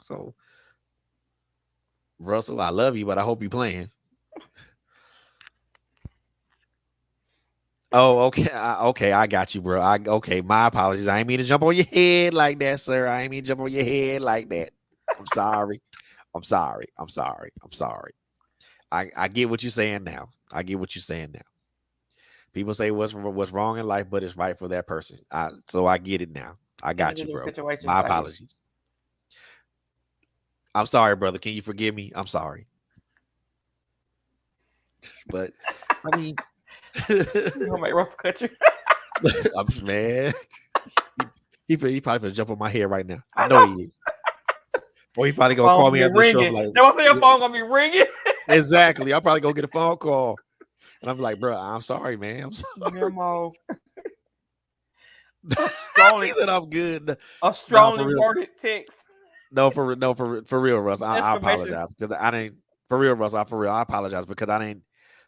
So Russell, I love you, but I hope you playing. Oh, okay. Okay, I got you, bro. Okay, my apologies. I ain't mean to jump on your head like that, sir. I ain't mean to jump on your head like that. I'm sorry. I'm sorry. I'm sorry. I'm sorry. I get what you're saying now. I get what you're saying now. People say what's wrong in life, but it's right for that person. So I get it now. I got you, Individual bro. situations My like this. apologies. I'm sorry, brother. Can you forgive me? I'm sorry. But I mean, You gonna make rough cut you. I'm man. He probably gonna jump on my head right now. I I know know. he is. Or he probably gonna Phone call gonna me be after the show. ringing. Like, They gonna say your yeah, phone gonna be ringing. exactly. I'll probably go get a phone call, and I'm like, bro, I'm sorry, man. I'm sorry. Memo. A strongly, He said I'm good. a No, for strongly real. worded text. For real, Russ. I Exclamation. apologize because I didn't. For real, Russ. For real, I apologize because I didn't.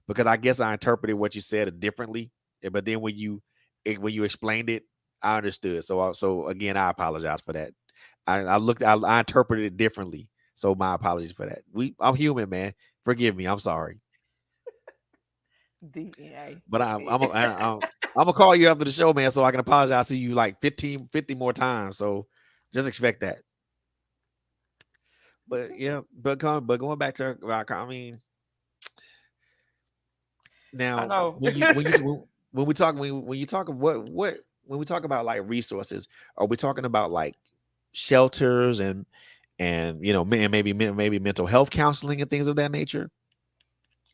Because I guess I interpreted what you said differently. But then when you explained it, I understood. So again, I apologize for that. I interpreted it differently. So my apologies for that. I'm human, man. Forgive me. I'm sorry. DNA. But Okay. I'm gonna call you after the show, man, so I can apologize to you like 50 more times. So just expect that. But yeah, but going back to I mean, I now know. when we talk when you talk of what when we talk about like resources, are we talking about like shelters and maybe mental health counseling and things of that nature?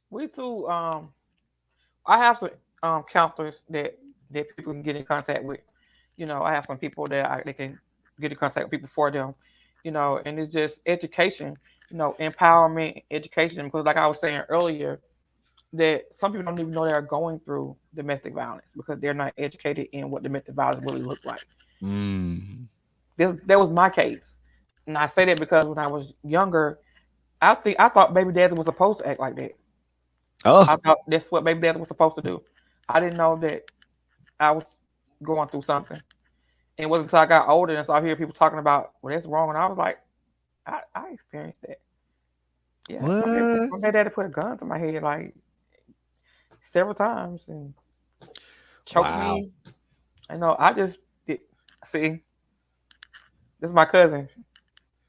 We too. I have some counselors that people can get in contact with. I have some people that they can get in contact with people for them. And it's just education. Empowerment, education. Because like I was saying earlier, that some people don't even know they're going through domestic violence because they're not educated in what domestic violence really looks like. Mm. That was my case, and I say that because when I was younger, I thought baby daddy was supposed to act like that. I Oh, thought that's what baby daddy was supposed to do. I didn't know that I was going through something. And it wasn't until I got older and so I hear people talking about, well, that's wrong. And I was like, I experienced that. Yeah, what? my daddy put a gun to my head like several times and choked Wow. me. I know. I just did. See, this is my cousin,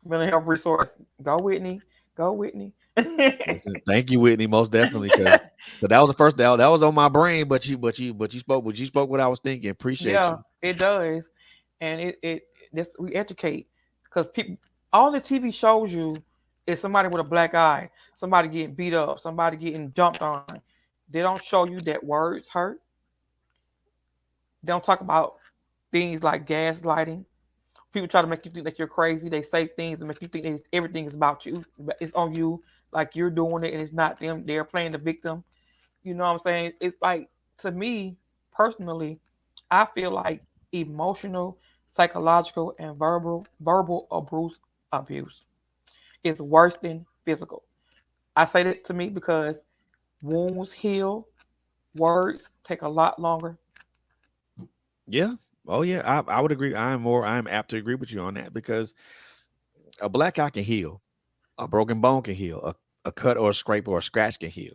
mental health resource. Go Whitney. Go Whitney. Listen, thank you, Whitney, most definitely, because that was the first that was on my brain. But you spoke what I was thinking. Appreciate Yeah, you. it does, and it this we educate because people all the TV shows you is somebody with a black eye, somebody getting beat up, somebody getting jumped on. They don't show you that words hurt. They don't talk about things like gaslighting. People try to make you think that you're crazy. They say things and make you think that everything is about you. It's on you, like you're doing it, and it's not them. They're playing the victim. You know what I'm saying? It's like to me personally, I feel like emotional, psychological, and verbal abuse is worse than physical. I say that to me because wounds heal, words take a lot longer. Yeah. Oh yeah. I would agree. I'm apt to agree with you on that because a black eye can heal, a broken bone can heal, a cut or a scrape or a scratch can heal.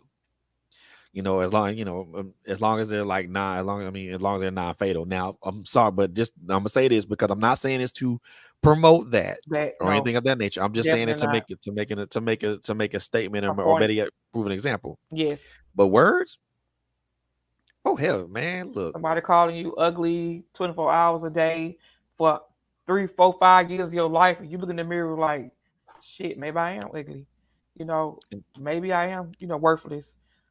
As long as they're like not, as long as they're not fatal. Now, I'm sorry, but just I'm gonna say this because I'm not saying this to promote that That or no, anything of that nature. I'm just saying it definitely to not make a statement a or point. better yet, prove an example. Yes, But words, oh hell, man, look, somebody calling you ugly 24 hours a day for 3, 4, 5 years of your life, and you look in the mirror like, shit, maybe I am ugly. You know, and, maybe I am, worthless.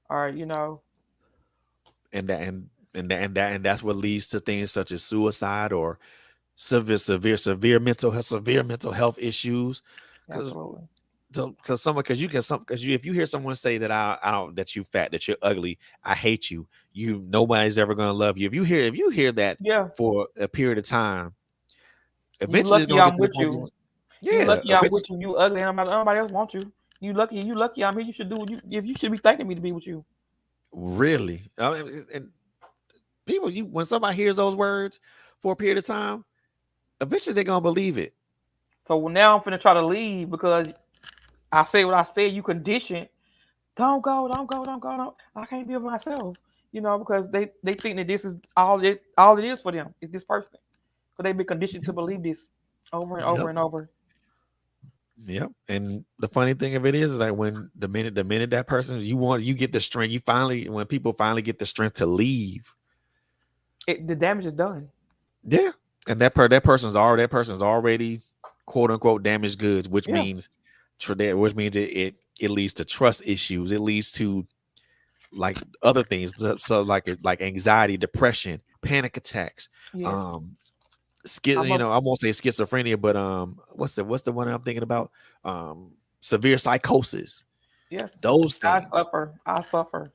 Or, and that and that's what leads to things such as suicide or severe mental health issues. Because absolutely. because you can some because you if you hear someone say that I don't that you fat, that you're ugly, I hate you, nobody's ever gonna love you. If you hear that Yeah, for a period of time, you eventually it's lucky gonna get I'm to the with point you. You yeah, lucky I'm eventually, with you. You ugly, and nobody else wants you. You lucky I'm here. You should do what you if you should be thanking me to be with you. really. And people, you when somebody hears those words for a period of time, eventually they're gonna believe it. So now I'm finna try to leave because I said what I said. You conditioned. Don't go, don't go, don't go, don't. I can't be with myself. Because they think that this is all it is for them. Is this person. Because they've been conditioned to believe this over and over Yep. and over. Yep. And the funny thing of it is like when the minute that person you get the strength, you finally when people finally get the strength to leave, The damage is done. yeah. And that person's already quote unquote damaged goods, which Yeah. means it leads to trust issues. It leads to like other things. So like anxiety, depression, panic attacks, Yes. um I'm a I won't say schizophrenia, but what's the one I'm thinking about? Severe psychosis. yes. Those I things. suffer. I suffer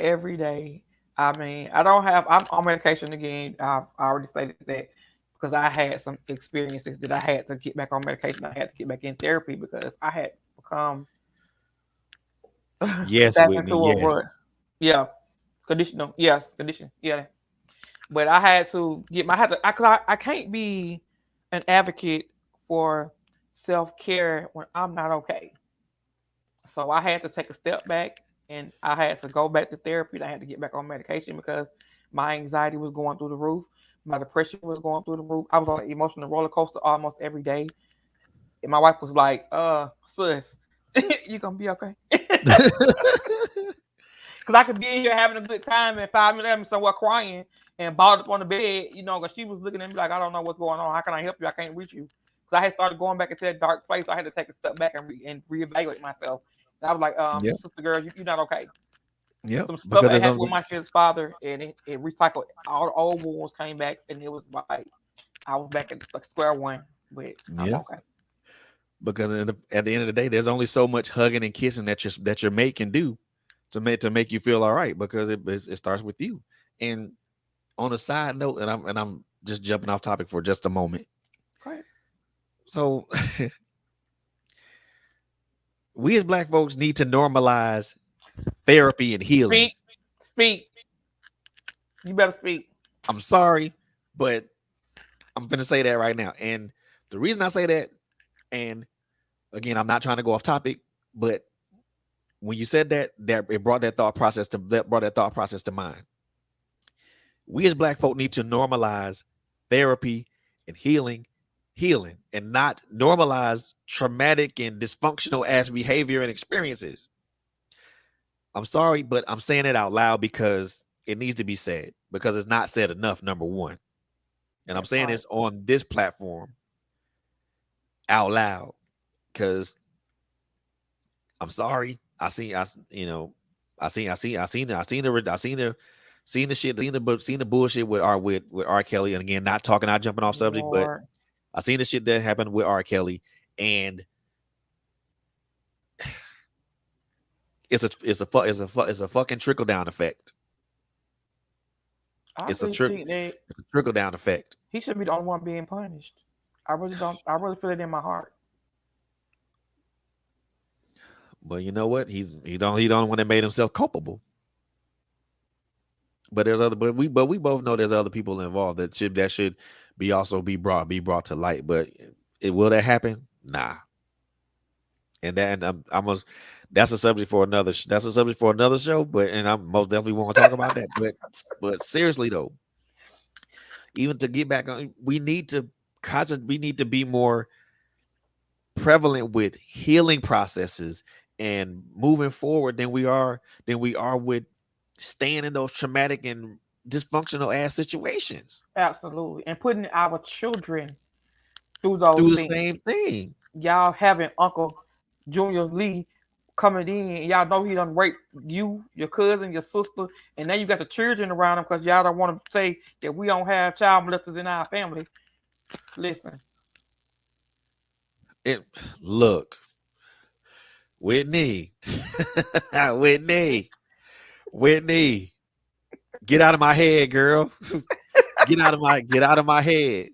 every day. I mean, I don't have. I'm on medication again. I already stated that because I had some experiences that I had to get back on medication. I had to get back in therapy because I had become Yes, back Whitney. into a Yes. rut. Yeah, conditional. Yes, condition. Yeah, but I had to get my. I had to. I can't be an advocate for self care when I'm not okay. So I had to take a step back and I had to go back to therapy. And I had to get back on medication because my anxiety was going through the roof. My depression was going through the roof. I was on an emotional roller coaster almost every day. And my wife was like, sis, you gonna be okay? Because I could be in here having a good time and 5 minutes I'm somewhere crying and balled up on the bed, because she was looking at me like, I don't know what's going on. How can I help you? I can't reach you. Because I had started going back into that dark place. So I had to take a step back and reevaluate myself. And I was like, Yep. sister girl, you're not okay. Yep. Some stuff Because that there's happened some with my kid's father, and it recycled. All the old wounds came back, and it was like I was back at like square one. But I'm yeah. okay. Because at the end of the day, there's only so much hugging and kissing that your mate can do to make you feel all right. Because it starts with you. And on a side note, and I'm just jumping off topic for just a moment. Great. So we as black folks need to normalize therapy and healing. Speak, speak. You better speak. I'm sorry, but I'm gonna say that right now. And the reason I say that, and again, I'm not trying to go off topic, but when you said that it brought that thought process to mind. We as black folk need to normalize therapy and healing healing and not normalize traumatic and dysfunctional ass behavior and experiences. I'm sorry, but I'm saying it out loud because it needs to be said because it's not said enough, number one. And I'm That saying part. this on this platform out loud because I'm sorry. Seen the bullshit with R. Kelly. And again, not talking, not jumping off subject, but Lord. I seen the shit that happened with R. Kelly, and it's a fucking trickle down effect. I It's a really trick. think that It's a trickle down effect. he should be the only one being punished. I really don't. I really feel it in my heart. But you know what? He don't want to made himself culpable. But there's other. But we both know there's other people involved that should be also be brought to light. But will that happen? Nah. And that's a subject for another. That's a subject for another show. But and I most definitely want to talk about that. But seriously though, even to get back on, we need to be more prevalent with healing processes and moving forward than we are with staying in those traumatic and dysfunctional ass situations Absolutely, and putting our children through those through the things. same thing. Y'all having Uncle Junior Lee coming in, and y'all know he done raped you, your cousin, your sister, and now you got the children around him because y'all don't want to say that we don't have child molesters in our family. Listen, It look, Whitney, Whitney, Whitney, get out of my head, girl. Get out of my head.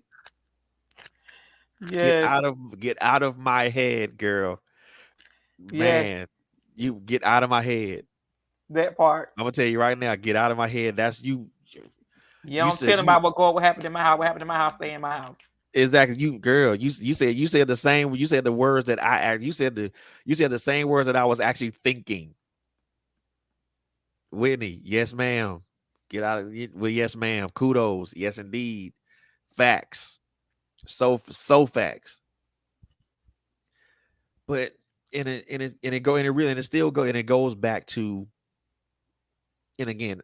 yes, Get out of my head, girl. yes, Man, you get out of my head. that part. I'm gonna tell you right now, get out of my head. That's you. You You don't said tell them you about what happened in my house. What happened in my house, stay in my house. exactly you girl. You said the same. You said the words that you said the same words that I was actually thinking. Whitney, yes, ma'am. Get out of well, yes, ma'am. Kudos, yes, indeed. Facts. So facts. But and it still go and it goes back to and again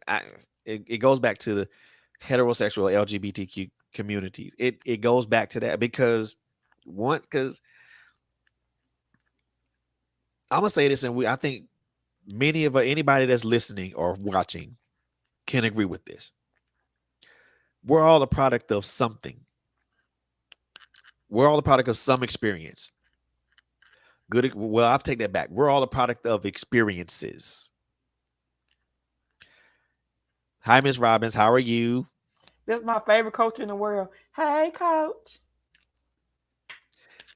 it goes back to the heterosexual LGBTQ communities. It goes back to that because I'm gonna say this, and I think many of anybody that's listening or watching can agree with this. We're all a product of something. We're all a product of some experience. Good. Well, I'll take that back. We're all a product of experiences. Hi, Miss Robbins. How are you? This is my favorite coach in the world. Hey, coach.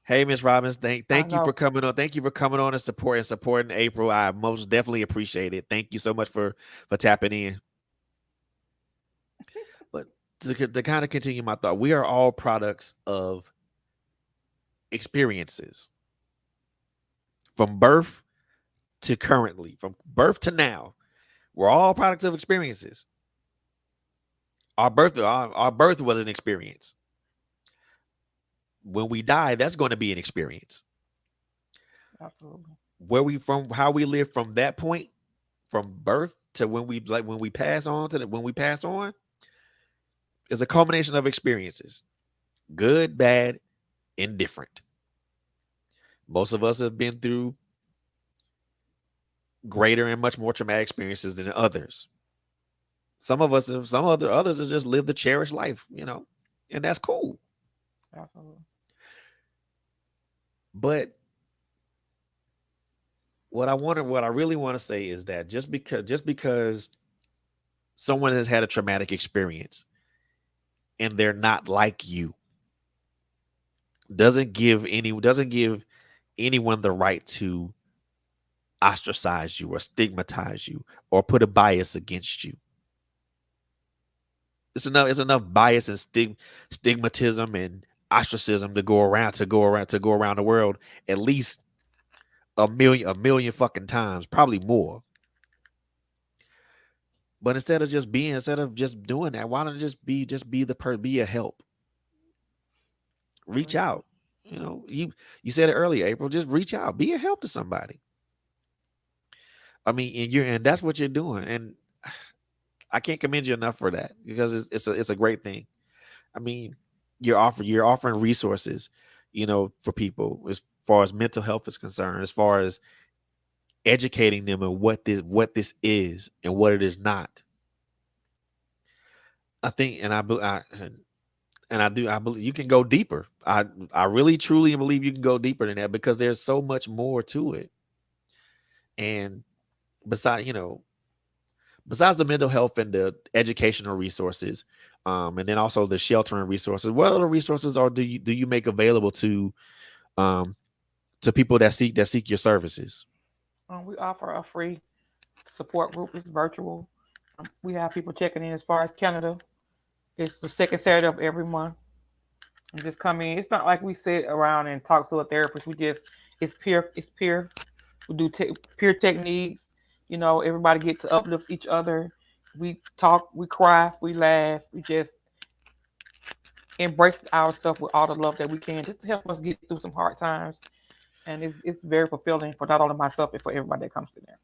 Hey, Miss Robbins. I Thank you for know. coming on. Thank you for coming on and supporting April. I most definitely appreciate it. Thank you so much for tapping in. But to kind of continue my thought, we are all products of experiences from birth to currently, from birth to now. We're all products of experiences. Our birth was an experience. When we die, that's going to be an experience. Absolutely. How we live from that point, from birth to when we pass on when we pass on, is a culmination of experiences, good, bad, indifferent. Most of us have been through greater and much more traumatic experiences than others. Others have just lived a cherished life, and that's cool. Absolutely. But what I really want to say is that just because someone has had a traumatic experience and they're not like you doesn't give anyone the right to ostracize you or stigmatize you or put a bias against you. It's enough bias and stigmatism and ostracism to go around the world at least a million fucking times, probably more. But instead of just doing that, why don't it just be a help? reach out. You said it earlier, April. Just reach out. Be a help to somebody. I mean, and that's what you're doing, and I can't commend you enough for that because it's a great thing. I mean, you're offering resources, for people as far as mental health is concerned, as far as educating them on what this is and what it is not. I think, and I believe you can go deeper. I really truly believe you can go deeper than that because there's so much more to it. And besides, besides the mental health and the educational resources, and then also the sheltering resources, what other resources do you make available um to people that seek your services? We offer a free support group. It's virtual. We have people checking in as far as Canada. It's the second Saturday of every month. And just come in. It's not like we sit around and talk to a therapist. It's peer. It's peer. We do peer techniques. Everybody get to uplift each other. We talk, we cry, we laugh. We just embrace ourselves with all the love that we can, just to help us get through some hard times. And it's very fulfilling for not only myself, but for everybody that comes to there.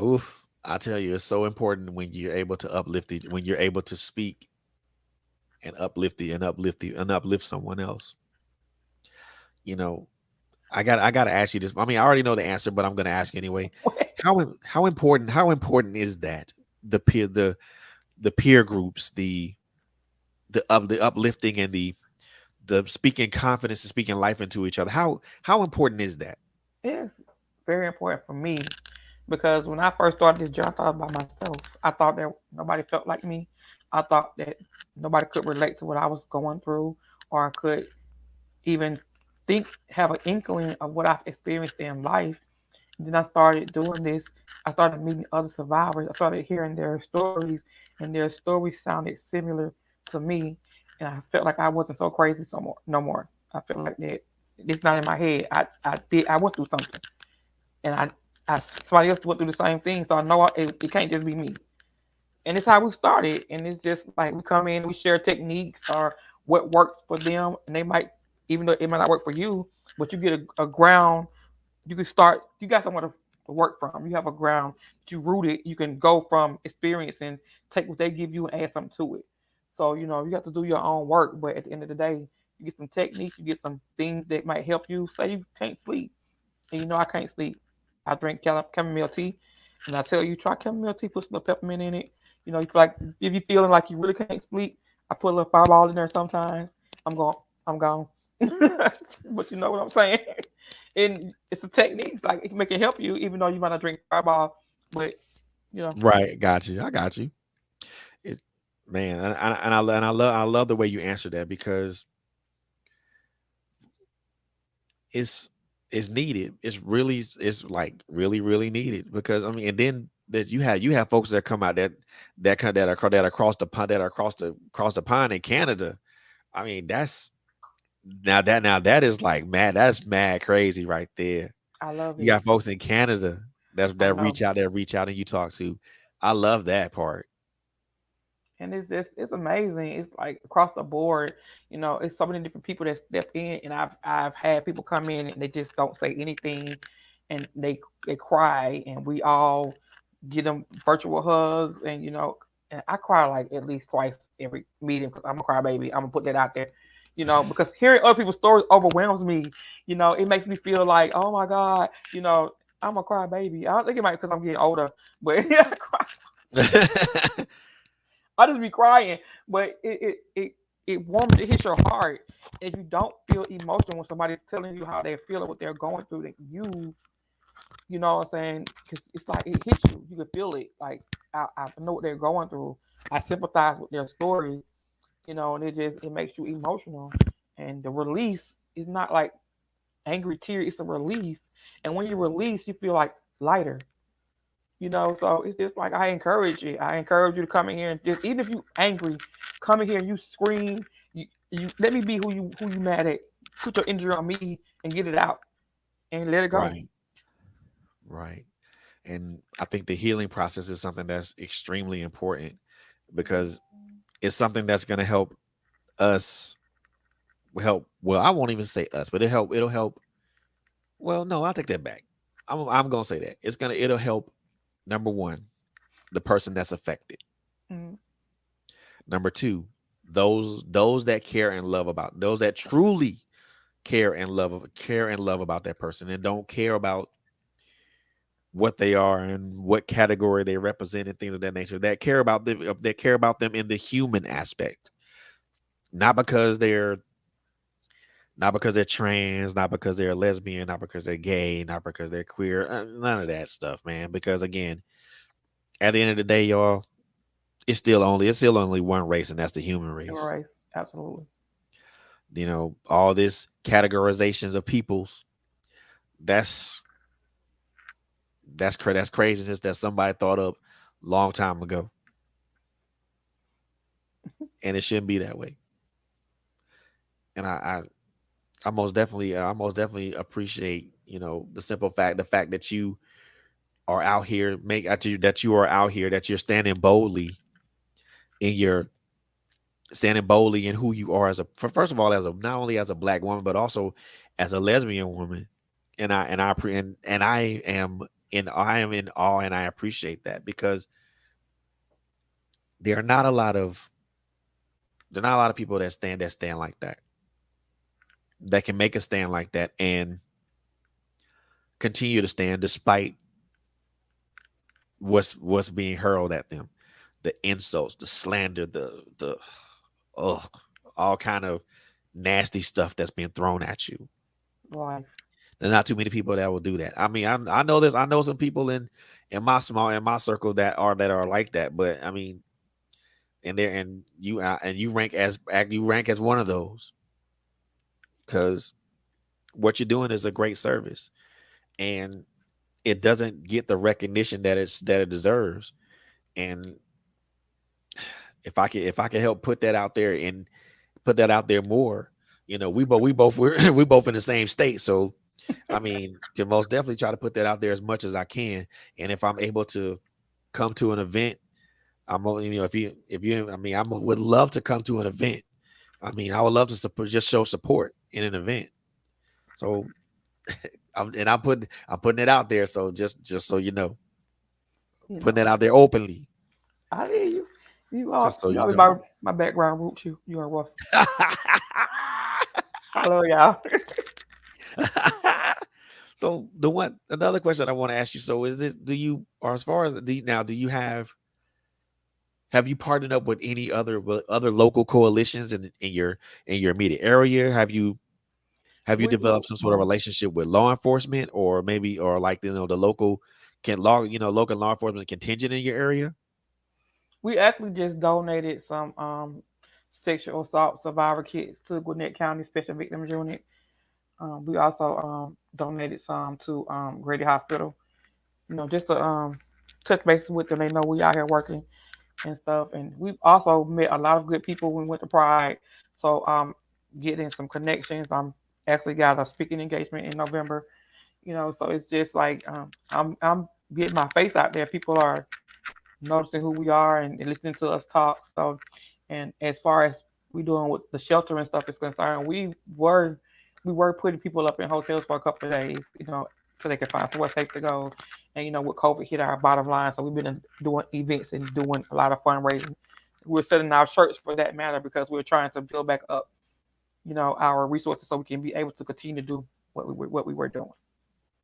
Oof, I tell you, it's so important when you're able to uplift it, when you're able to speak and uplift someone else. You know, I gotta ask you this. I mean, I already know the answer, but I'm gonna ask anyway. How important is that? The peer groups, the uplifting and the speaking confidence and speaking life into each other. How important is that? It's very important for me because when I first started this job, I thought about myself. I thought that nobody felt like me. I thought that nobody could relate to what I was going through, or could even have an inkling of what I've experienced in life. And then I started doing this. I started meeting other survivors. I started hearing their stories, and their stories sounded similar to me. And I felt like I wasn't so crazy no more. No more. I felt like that it's not in my head. I went through something, and somebody else went through the same thing. So I know it can't just be me. And it's how we started. And it's just like we come in, we share techniques or what works for them, and they might, even though it might not work for you, but you get a ground. You can start. You got somewhere to work from. You have a ground that you rooted. You can go from experience and take what they give you and add something to it. So you have to do your own work. But at the end of the day, you get some techniques. You get some things that might help you. Say you can't sleep, and I can't sleep. I drink chamomile tea, and I tell you, try chamomile tea. Put some peppermint in it. You feel like, if you feeling like you really can't sleep, I put a little fireball in there sometimes. I'm going. I'm gone. But you know what I'm saying? And it's a technique. Like, it can make it help you, even though you might not drink fireball. But you know, Right, got you. I got you. It, man, and I love the way you answer that because it's it's needed. It's like really needed because I mean, and then that you have folks that come out that are across the pond in Canada. I mean, now that is like mad. That's mad crazy right there. I love You it. got folks in Canada I that know. reach out and you talk to. I love that part. And it's amazing. It's like across the board. It's so many different people that step in, and I've had people come in and they just don't say anything, and they cry, and we all get them virtual hugs, and I cry like at least twice every meeting because I'm a crybaby. I'm gonna put that out there. Because hearing other people's stories overwhelms me. It makes me feel like, oh my God, I'm a crybaby. I don't think it might because I'm getting older, but yeah, I cry. I just be crying, but it warms, it hits your heart. If you don't feel emotional when somebody's telling you how they're feeling, what they're going through, that you know what I'm saying? Because it's like it hits you. You can feel it. Like, I know what they're going through. I sympathize with their story, and it makes you emotional. And the release is not like angry tear. It's a release, and when you release, you feel like lighter. So it's just like, I encourage you to come in here, and just, even if you angry, come in here and you scream. You let me be who you mad at. Put your energy on me and get it out and let it go. Right, right. And I think the healing process is something that's extremely important because it's something that's going to help us will help. Well, I won't even say us, but it'll help. Well, no, I'll take that back. I'm gonna say that it'll help. Number one, the person that's affected. Mm, Number two, those that care and love about those that truly care and love about that person and don't care about what they are and what category they represent and things of that nature. That care about them in the human aspect, not because they're not because they're trans, not because they're lesbian, not because they're gay, not because they're queer. None of that stuff, man. Because again, at the end of the day, y'all, it's still only one race, and that's the human human race. race, absolutely. All this categorizations of peoples, that's that's craziness that somebody thought up long time ago, and it shouldn't be that way. And I most definitely appreciate the fact that you are out here that you are out here that you're in your standing boldly in who you are first of all as a not only as a black woman but also as a lesbian woman. And I am in awe, and I appreciate that because there are not a lot of there are not a lot of people that stand like that, that can make a stand like that and continue to stand despite what's being hurled at them, the insults, the slander, the ugh, all kind of nasty stuff that's being thrown at you. Life. There's not too many people that will do that. I mean, I know I know some people in my circle that are like that, but I mean, and you rank as one of those because what you're doing is a great service, and it doesn't get the recognition that it deserves. And if I can help put that out there and put that out there more, we both in the same state, so I mean, can most definitely try to put that out there as much as I can. And if I'm able to come to an event, I'm only if you I mean I would love to come to an event. I mean, I would love to just show support in an event. So I'm putting it out there. So just so you know, You putting it know, out there openly, I hear you. just so You you always know. my background roots. You are rough. I love y'all. So another question I want to ask you. So is this do you or as far as now do you have you partnered up with any other local coalitions in your immediate area? Have you We developed do. some sort of relationship with law enforcement or maybe or like the local local law enforcement contingent in your area? We actually just donated some sexual assault survivor kits to Gwinnett County Special Victims Unit. We also donated some to Grady Hospital. Just to touch bases with them. They know we out here working and stuff. And we've also met a lot of good people when we went to Pride. So getting some connections. I'm actually got a speaking engagement in November. So it's just like I'm getting my face out there. People are noticing who we are and listening to us talk. So, and as far as we doing with the shelter and stuff is concerned, we were putting people up in hotels for a couple of days, so they could find somewhere safe to go. And with COVID hit our bottom line, so we've been doing events and doing a lot of fundraising. We're setting our shirts for that matter because we're trying to build back up, our resources so we can be able to continue to do what we were doing.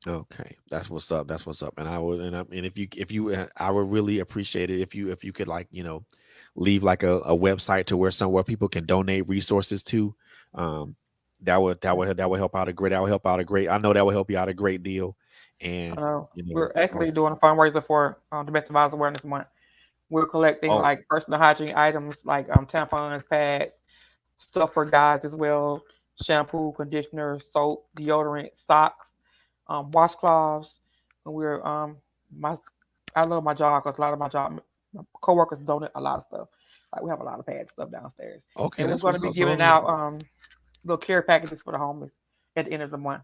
Okay, that's what's up. That's what's up. And I would, and if you, I would really appreciate it if you could leave like a website to where somewhere people can donate resources to. Um, that would help out a great. That would help out a great. I know that would help you out a great deal. And We're actually doing a fundraiser for Domestic Violence Awareness Month. We're collecting oh like personal hygiene items like tampons, pads, stuff for guys as well, shampoo, conditioner, soap, deodorant, socks, washcloths. And my I love my job because a lot of my coworkers donate a lot of stuff. Like we have a lot of pad stuff downstairs, okay, and we're that's going to what's be up. So I giving mean, out little care packages for the homeless at the end of the month.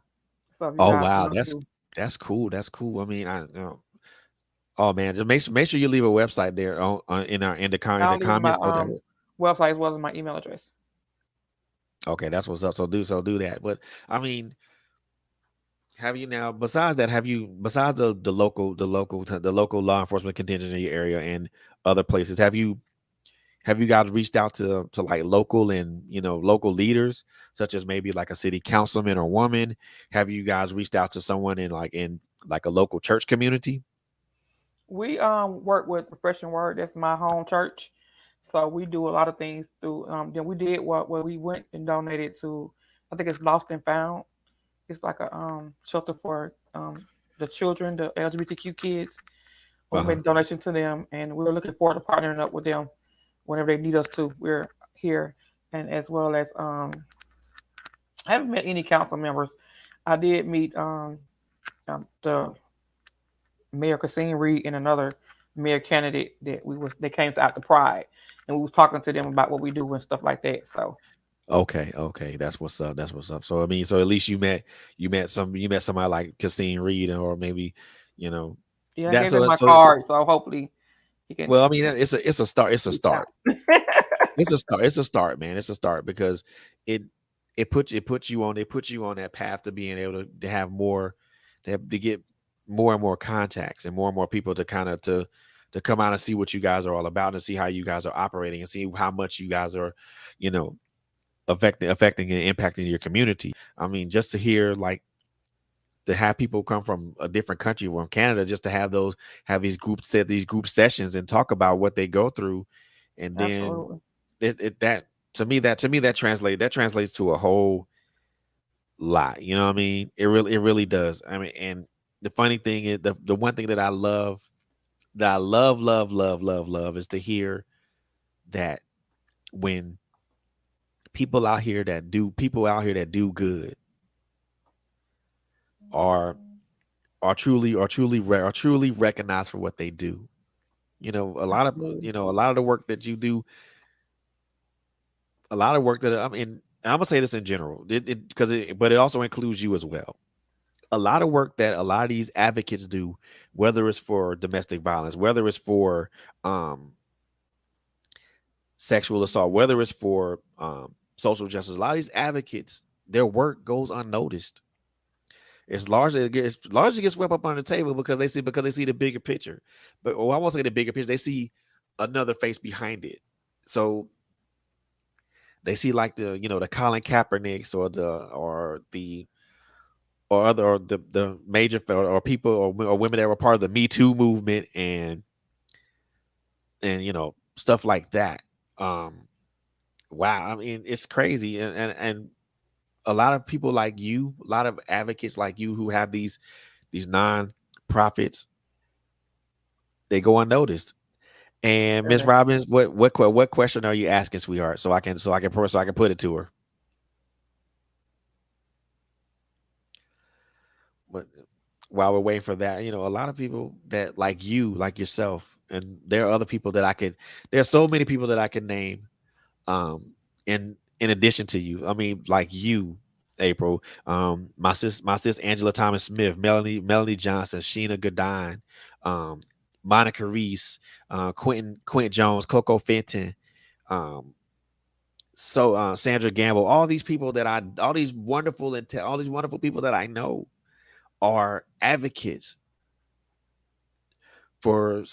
So if you oh guys wow, want to, that's cool. That's cool. I mean, oh man, just make sure you leave a website there in our in the I'll in the leave my comments so that website as well as my email address. Okay, that's what's up. So do that. But I mean, have you now? Besides that, have you besides the local law enforcement contingent in your area and other places? Have you guys reached out to like local and local leaders such as maybe like a city councilman or woman? Have you guys reached out to someone in like a local church community? We work with Refreshing Word. That's my home church. So we do a lot of things through. Then we did what where we went and donated to. I think it's Lost and Found. It's like a shelter for the children, the LGBTQ kids. We made Uh-huh. a donation to them, and we're looking forward to partnering up with them whenever they need us to. We're here, and as well as I haven't met any council members. I did meet the Mayor Cassine Reed and another mayor candidate that they came to after Pride, and we was talking to them about what we do and stuff like that. So Okay, that's what's up. That's what's up. So I mean, so at least you met somebody like Cassine Reed, or maybe, you know, yeah, I that's gave him so my so. card, so hopefully he can Well, I mean, it's a start. It's a reach start. out. It's a start. It's a start, man. It's a start because it it puts you on that path to being able to have more, to get more and more contacts and more people to kind of to come out and see what you guys are all about and see how you guys are operating and see how much you guys are, you know, affecting and impacting your community. I mean, just to hear like to have people come from a different country from Canada just to have these group sessions and talk about what they go through, and then Absolutely, that to me that translates to a whole lot. You know what I mean? It really does. I mean, and the funny thing is the one thing that I love is to hear that when people out here that do good are are truly recognized for what they do. absolutely. A lot of the work that you do, a lot of work that I mean, and I'm gonna say this in general, but it also includes you as well. A lot of work that a lot of these advocates do, whether it's for domestic violence, whether it's for um, sexual assault, whether it's for social justice, a lot of these advocates, their work goes unnoticed. It's largely gets swept up on the table because they see the bigger picture. But I won't say the bigger picture. They see another face behind it. So they see like the Colin Kaepernicks or the major or people or women that were part of the Me Too movement and stuff like that. Um, wow, I mean it's crazy, and a lot of people like you, a lot of advocates like you who have these non-profits, they go unnoticed. And Miss Really. Robbins, what question are you asking, sweetheart? So I can put it to her. But while we're waiting for that, a lot of people that like you, like yourself, and there are other people that I could. There are so many people that I can name. In addition to you, I mean, like you, April, my sis Angela Thomas Smith, Melanie Johnson, Sheena Goodine, um, Monica Reese, Quentin Jones, Coco Fenton, um, Sandra Gamble, all these wonderful people that I know are advocates for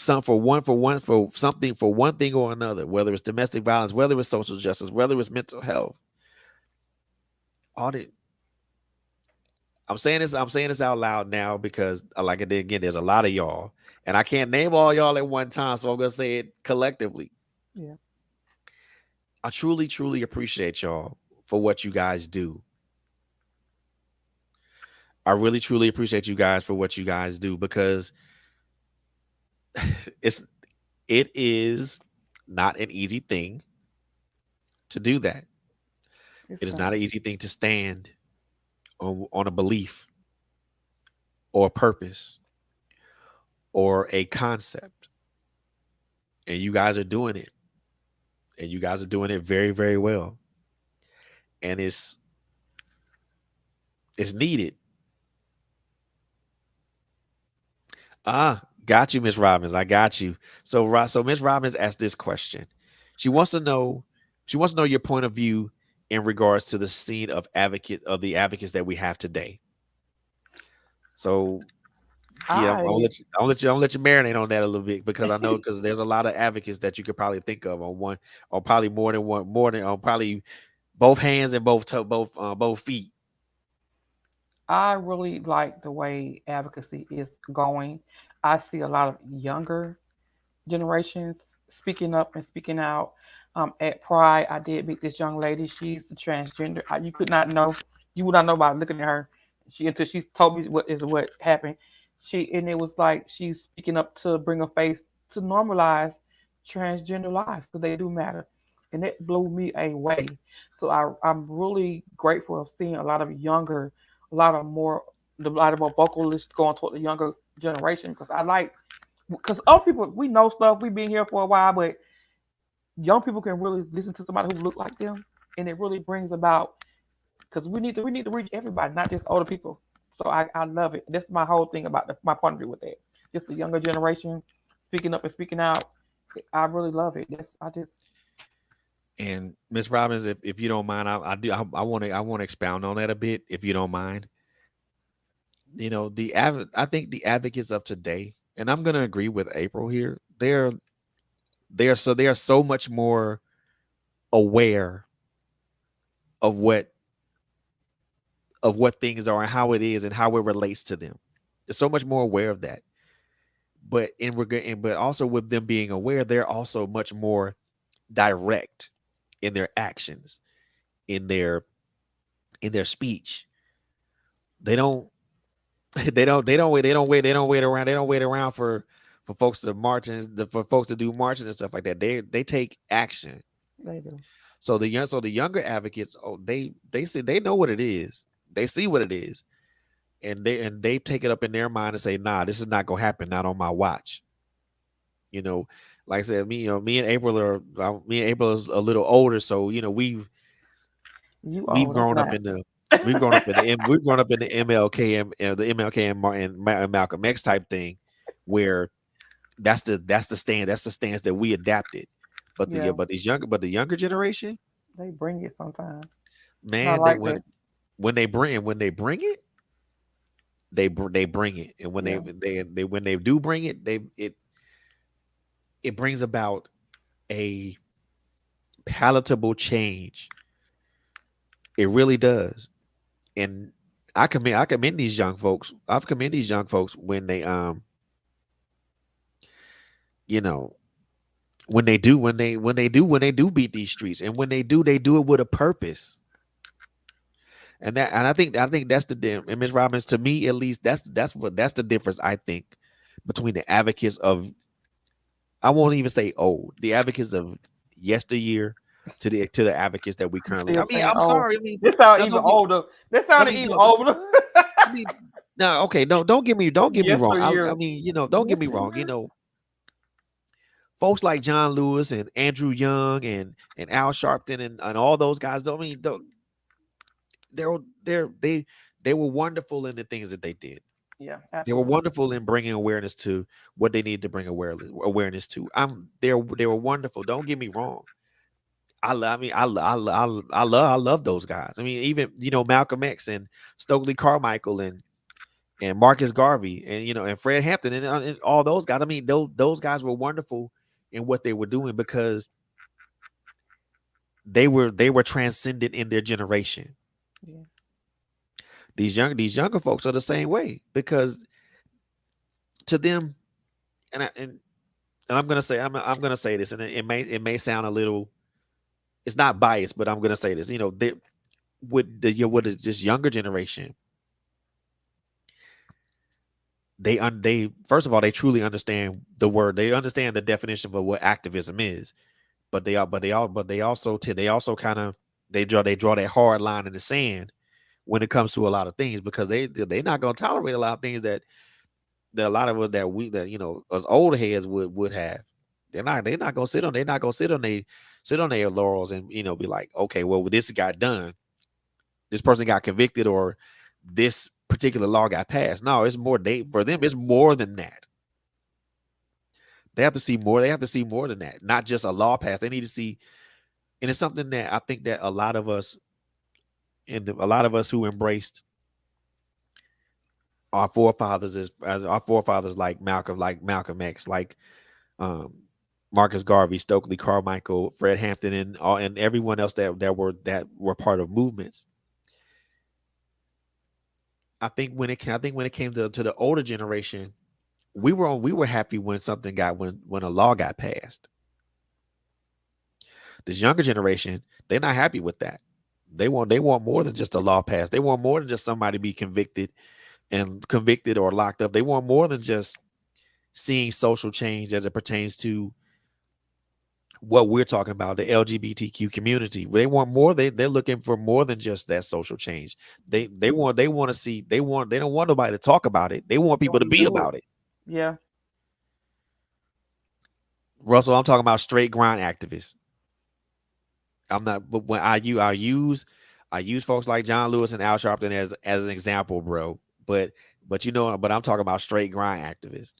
one thing or another, whether it's domestic violence, whether it's social justice, whether it's mental health. All the I'm saying this out loud now because like I did again, there's a lot of y'all, and I can't name all y'all at one time, so I'm gonna say it collectively. Yeah. I truly, truly appreciate y'all for what you guys do. I really, truly appreciate you guys for what you guys do because it's it is not an easy thing to do that. It's It is not. not an easy thing to stand on a belief or a purpose or a concept, and you guys are doing it, and you guys are doing it very, very well, and it's needed. Got you, Miss Robbins. I got you. So Miss Robbins asked this question. She wants to know. She wants to know your point of view in regards to the scene of the advocates that we have today. So yeah, I I'm gonna let you marinate on that a little bit because I know because there's a lot of advocates that you could probably think of on one, or probably more than one, more than on probably both hands and both feet. I really like the way advocacy is going. I see a lot of younger generations speaking up and speaking out. At Pride, I did meet this young lady. She's a transgender. You could not know, you would not know by looking at her. She until she told me what happened. And it was like she's speaking up to bring a face to normalize transgender lives because they do matter, and it blew me away. So I'm really grateful of seeing a lot of younger, a lot of more vocalists going toward the younger generation because I like because other people we know stuff. We've been here for a while, but young people can really listen to somebody who look like them, and it really brings about because we need to reach everybody, not just older people. So I love it. That's my whole thing about my point of view with that. Just the younger generation speaking up and speaking out. I really love it. I just And Miss Robbins, if you don't mind, I want to expound on that a bit, if you don't mind. You know, I think the advocates of today, and I'm gonna agree with April here. They are so much more aware of what things are and how it is and how it relates to them. They're so much more aware of that. But also with them being aware, they're also much more direct in their actions, in their speech. They don't they don't wait around. They don't wait around for folks to march and for folks to do marching and stuff like that. They take action. they do. So the younger advocates, oh, they see, they know what it is. They see what it is, and they take it up in their mind and say, nah, this is not gonna happen. Not on my watch. You know, like I said, me and April is a little older, so you know You we've old? I'm grown up not. in the we've grown up in the MLK and Malcolm X type thing, where that's the stance that we adapted. But Yeah, the younger generation, they bring it sometimes, and I man, like that. when they bring it, they bring it, and Yeah, when they do bring it, it brings about a palatable change. It really does. And I commend these young folks. I've commend these young folks when they you know when they do beat these streets, and when they do it with a purpose. And I think that's the damn, and Ms. Robbins, to me at least, that's the difference, I think, between the advocates of, I won't even say old, the advocates of yesteryear to the advocates that we I'm currently, still I mean, saying I'm old. sorry, I mean, This sound now even don't get older. This I sounded mean even no, older. I mean no, okay, don't get me wrong. I Yesteryear. mean, you know, don't get me wrong. You Yesteryear. know, folks like John Lewis and Andrew Young and Al Sharpton and all those guys. Don't mean don't, they're they're they were wonderful in the things that they did. Yeah, They were absolutely. wonderful in bringing awareness to what they needed to bring awareness to. They were wonderful. Don't get me wrong. I mean I love those guys. I mean, even you know, Malcolm X and Stokely Carmichael and Marcus Garvey and you know, and Fred Hampton and all those guys. I mean, those guys were wonderful in what they were doing because they were transcendent in their generation. Yeah. These younger folks are the same way because to them, and I'm gonna say I'm gonna say this, and it may sound a little, it's not biased, but I'm gonna say this. You know, they with this younger generation, they first of all, they truly understand the word. They understand the definition of what activism is, but they also they also kind of they draw that hard line in the sand when it comes to a lot of things because they're not gonna tolerate a lot of things that a lot of us that you know us old heads would have. They're not gonna sit on their laurels and you know be like, okay, well, this got done, this person got convicted, or this particular law got passed. No, it's more, they for them it's more than that. They have to see more. They have to see more than that. Not just a law passed. They need to see And it's something that I think that a lot of us, and a lot of us who embraced our forefathers as our forefathers, like Malcolm X, like um, Marcus Garvey, Stokely Carmichael, Fred Hampton, and everyone else that were part of movements. I think when it came to the older generation, we were happy when something got when a law got passed. This younger generation, they're not happy with that. They want more than just a law passed. They want more than just somebody be convicted or locked up. They want more than just seeing social change as it pertains to what we're talking about, the LGBTQ community. They want more. They're looking for more than just that social change. They want to see. They don't want nobody to talk about it. They want They people to want to be do it. about it. Yeah, Russell, I'm talking about straight grind activists. I'm not. But when I use folks like John Lewis and Al Sharpton as an example, bro. But I'm talking about straight grind activists.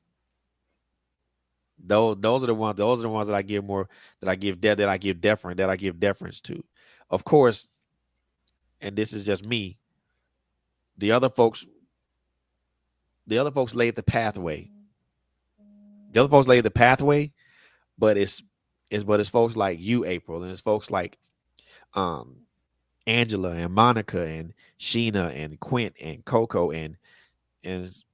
Those are the ones. Those are the ones that I give more. That I give deference to. Of course, and this is just me. The other folks. The other folks laid the pathway. The other folks laid the pathway, but it's folks like you, April, and it's folks like um Angela and Monica and Sheena and Quint and Coco and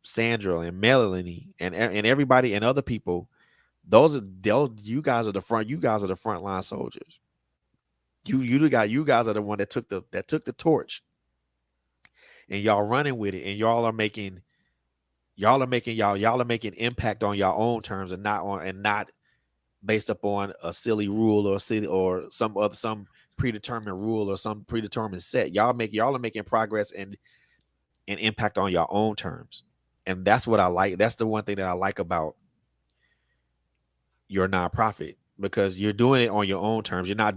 Sandra and Melanie and everybody and other people. Those you guys are the front. You guys are the frontline soldiers. You guys are the one that took the torch, and y'all running with it, and y'all are making impact on your own terms, and not based upon a silly rule or some predetermined rule or some predetermined set. Y'all are making progress and impact on your own terms. And that's what I like. That's the one thing that I like about your nonprofit, because you're doing it on your own terms. You're not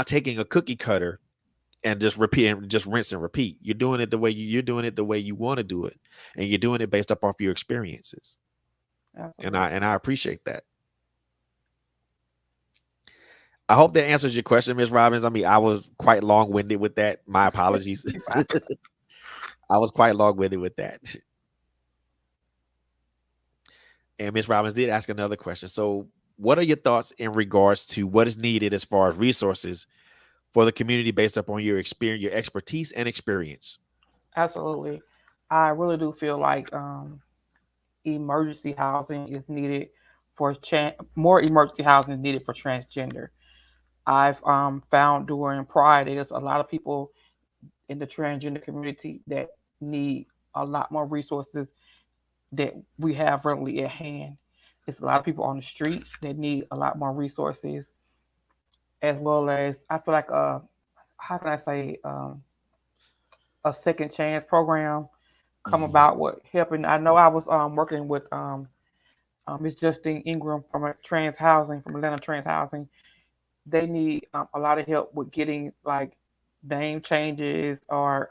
taking a cookie cutter and just repeat and just rinse and repeat. You're doing it the way you want to do it. And you're doing it based up off your experiences. And I absolutely. and I appreciate that. I hope that answers your question, Miss Robbins. I mean, I was quite long winded with that. My apologies. Be fine. I was quite long winded with that. And Miss Robbins did ask another question. So, what are your thoughts in regards to what is needed as far as resources for the community based upon your experience, your expertise and experience? Absolutely. I really do feel like emergency housing is needed more emergency housing is needed for transgender. I've found during Pride there's a lot of people in the transgender community that need a lot more resources that we have readily at hand. It's a lot of people on the streets that need a lot more resources, as well as I feel like how can I say a second chance program come Mhm. about with helping. I know I was working with Miss Justine Ingram from Atlanta Trans Housing. They need a lot of help with getting like name changes or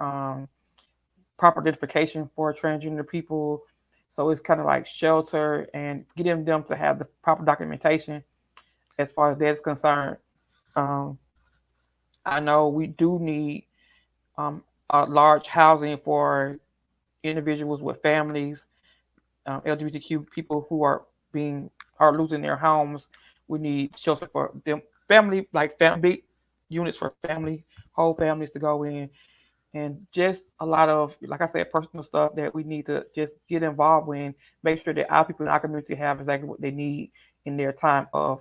proper identification for transgender people. So it's kind of like shelter and getting them to have the proper documentation as far as that's concerned. Um, I know we do need um, a large housing for individuals with families, LGBTQ people who are losing their homes. We need shelter for them, family like family units for whole families to go in, and just a lot of, like I said, personal stuff that we need to just get involved in. Make sure that our people in our community have exactly what they need in their time of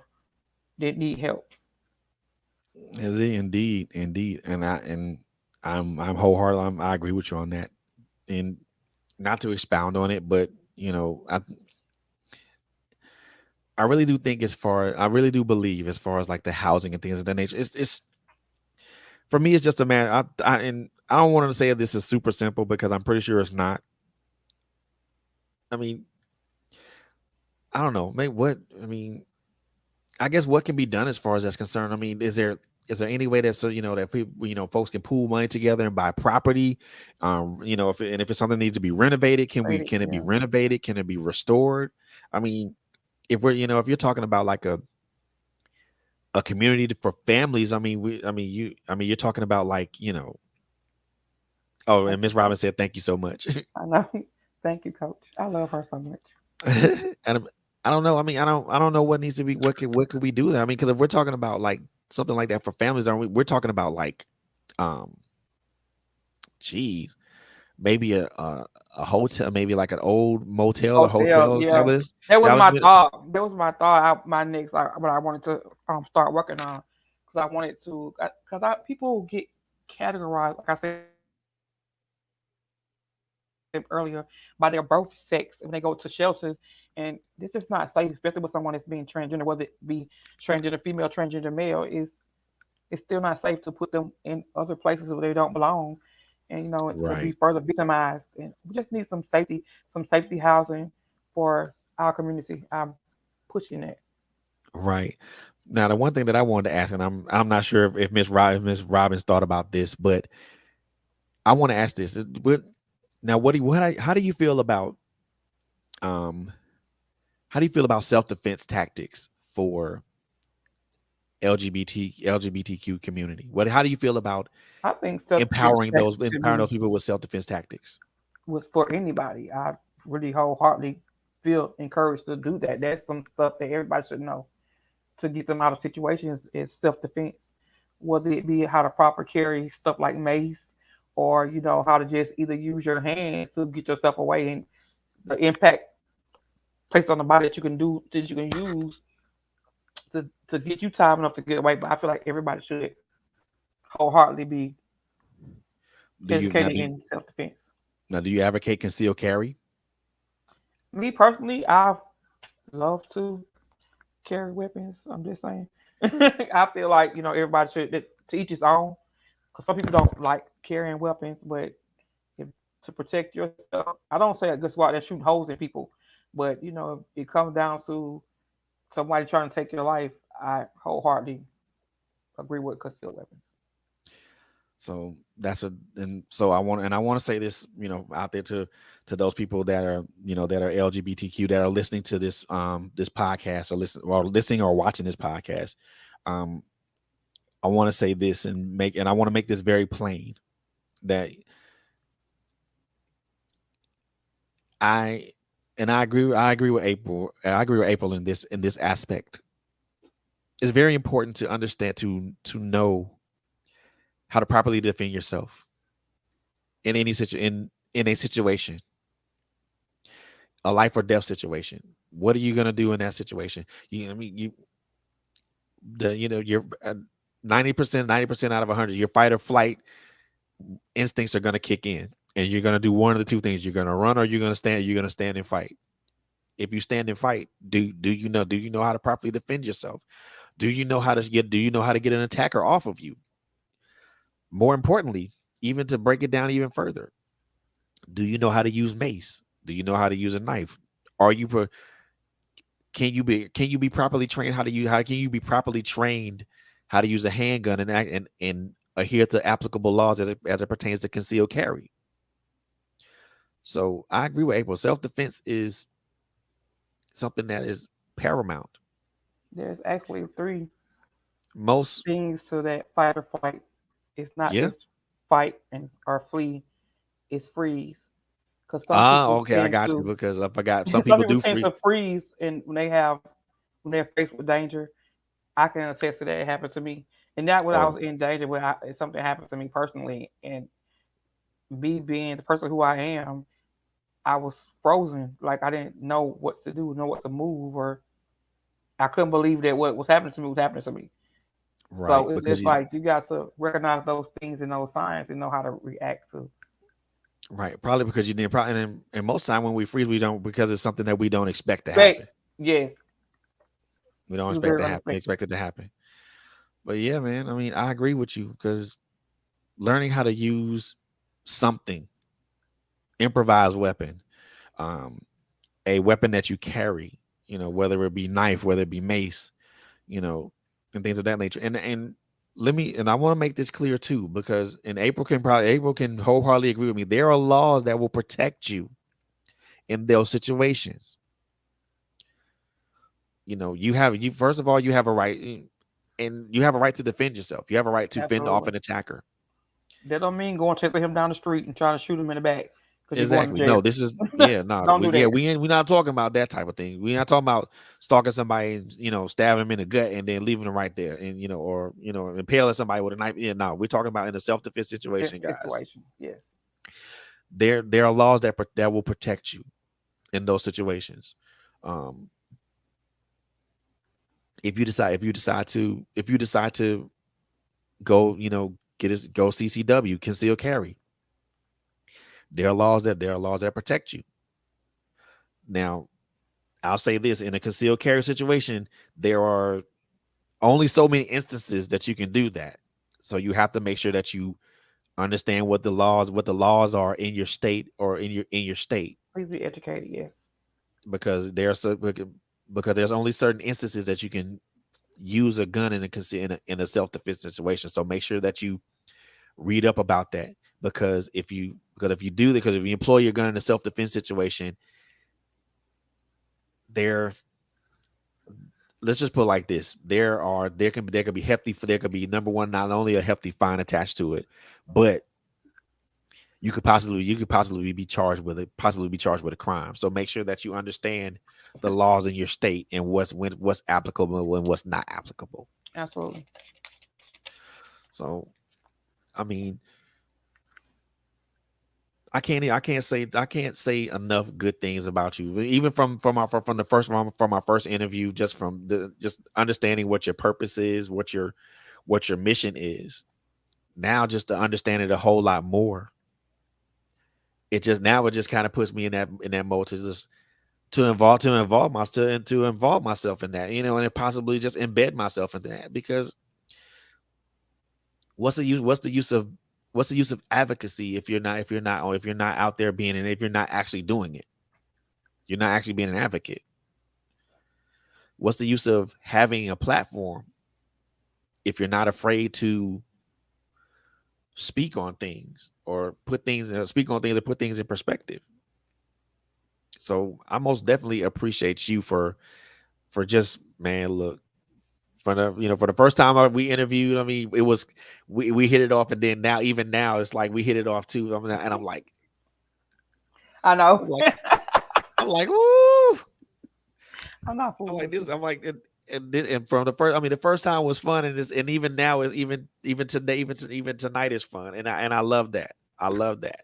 they need help. Is it indeed, and I'm wholehearted. I agree with you on that. And not to expound on it, but I really do think I really do believe as far as like the housing and things of that nature. It's for me, it's just a matter. And I don't want to say this is super simple because I'm pretty sure it's not. I mean, I don't know. Maybe what I mean. I guess what can be done as far as that's concerned. I mean, is there any way that that people folks can pool money together and buy property? If it's something that needs to be renovated, can it be Yeah, renovated? Can it be restored? I mean, if you're talking about like a community for families. I mean, you're talking about like, oh, Thank and you, Miss Coach. Robin said, "Thank you so much." I know. Thank you, Coach. I love her so much. And I don't know. I mean, I don't know what needs to be. What could we do there? I mean, because if we're talking about like something like that for families, aren't we? We're talking about like, um, geez, maybe a hotel, maybe like an old motel or Hotel, hotel yeah. establishment. That was my thought. My next, like, what I wanted to start working on, because I wanted to, because I people get categorized, like I said earlier, by their birth sex when they go to shelters, and this is not safe, especially with someone that's being transgender, whether it be transgender female, transgender male. It's still not safe to put them in other places where they don't belong, and to be further Right, victimized. And we just need some safety housing for our community. I'm pushing it. right. Now, the one thing that I wanted to ask, and I'm not sure if Miss Robbins thought about this, but I want to ask this. Now, how do you feel about um how do you feel about self defense tactics for LGBTQ community? How do you feel about I think self-defense tactics should empowering be those people with self defense tactics? with for anybody. I really wholeheartedly feel encouraged to do that. That's some stuff that everybody should know to get them out of situations is self-defense. Whether it be how to proper carry stuff like mace, or how to just either use your hands to get yourself away, and the impact placed on the body that you can use to get you time enough to get away. But I feel like everybody should wholeheartedly be Do you now educated do you, in self-defense. now do you advocate conceal carry? Me personally, I love to carry weapons. I'm just saying. I feel like everybody should, to each his own. Because some people don't like carrying weapons, but if, to protect yourself, I don't say just go out there shooting holes in people, but if it comes down to somebody trying to take your life, I wholeheartedly agree with concealed weapons. So that's a and so I want to say this, out there to those people that are, that are LGBTQ that are listening to this podcast, or listening or watching this podcast. Um, I want to say this and I want to make this very plain that I I agree with April. I agree with April in this aspect. It's very important to understand to know how to properly defend yourself in in a situation, a life or death situation. What are you gonna do in that situation? I mean, you're 90% out of 100. Your fight or flight instincts are gonna kick in, and you're gonna do one of the two things. You're gonna run or you're gonna stand. You're gonna stand and fight. If you stand and fight, do you know how to properly defend yourself? Do you know how to get an attacker off of you? More importantly, even to break it down even further, do you know how to use mace? Do you know how to use a knife? Are you can you be properly trained how can you be properly trained how to use a handgun and adhere to applicable laws as it pertains to concealed carry? So I agree with April. Self defense is something that is paramount. There's actually three Most things to that fight or flight. It's not Yeah. just fight and or flee. It's freeze. Because some Ah, people okay, I tend got you to because I forgot. Some some people people do tend freeze. to freeze, and when they're faced with danger. I can attest to that. It happened to me, and not when I Oh, was in danger, but something happened to me personally, and me being the person who I am, I was frozen. Like I didn't know what to do, know what to move, or I couldn't believe that what was happening to me was happening to me. right. So it's Because just you like you got to recognize those things and those signs and know how to react to. right probably because you didn't probably and most time when we freeze we don't because it's something that we don't expect to Respect, happen. yes, We don't it was expect very to happen. We unexpected. expect it to happen. But yeah, man. I mean, I agree with you because learning how to use something, improvised weapon, um, a weapon that you carry, whether it be knife, whether it be mace, you know, and things of that nature. And I want to make this clear too, because April can wholeheartedly agree with me. There are laws that will protect you in those situations. You first of all, you have a right. and you have a right to defend yourself. You have a right to fend off Absolutely. an attacker. That don't mean going chasing him down the street and trying to shoot him in the back because you're going to Exactly. No, jail. this is yeah, no, Don't do that. we're not talking about that type of thing. We're not talking about stalking somebody and stabbing them in the gut and then leaving them right there and or impaling somebody with a knife. Yeah, no, we're talking about in a self defense situation, guys. Situation. Yes. There are laws that will protect you in those situations. Um, if you decide to go go CCW, conceal carry, there are laws that protect you. Now, I'll say this: in a concealed carry situation, there are only so many instances that you can do that. So you have to make sure that you understand what the laws are in your state or in your state, Please be educated. Yes. because because there's only certain instances that you can use a gun in a self defense situation. So make sure that you read up about that, because if you employ your gun in a self defense situation, there let's just put it like this: there could be there could be, number one, not only a hefty fine attached to it, but you could possibly be charged with a crime. So make sure that you understand the laws in your state and what's applicable and what's not applicable. Absolutely. So I mean, I can't say enough good things about you. Even from my first interview, just understanding what your purpose is, what your mission is. Now, just to understand it a whole lot more, it just kind of puts me in that mode to just to involve myself in that, and possibly just embed myself into that. Because what's the use? What's the use of advocacy if you're not out there being, and if you're not actually doing it? You're not actually being an advocate. What's the use of having a platform if you're not afraid to speak on things or put things in perspective? So I most definitely appreciate you for just, man, look, for the first time we interviewed. I mean, it was we hit it off, and then now it's like we hit it off too. And I know. I'm like I'm like, woo. I'm not I'm fooling like with this. you. I'm like, and from the first, I mean, the first time was fun, and even now is even today, even tonight is fun, and I love that. I love that.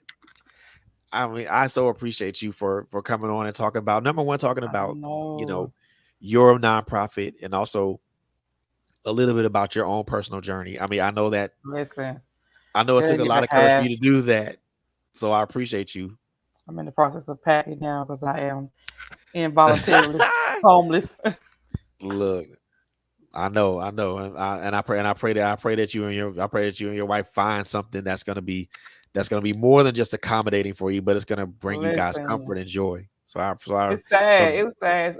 I mean, I so appreciate you for coming on and talking about, number one, talking I about you know. know your nonprofit, and also a little bit about your own personal journey. I mean, Listen, I know it it'll took a get lot of courage for passed. you to do that, so I appreciate you. I'm in the process of packing now because I am involuntarily homeless. Look, I know, I pray that you and your wife find something that's gonna be more than just accommodating for you, but it's gonna bring you guys Listen, comfort and joy. it's sad. So It was sad.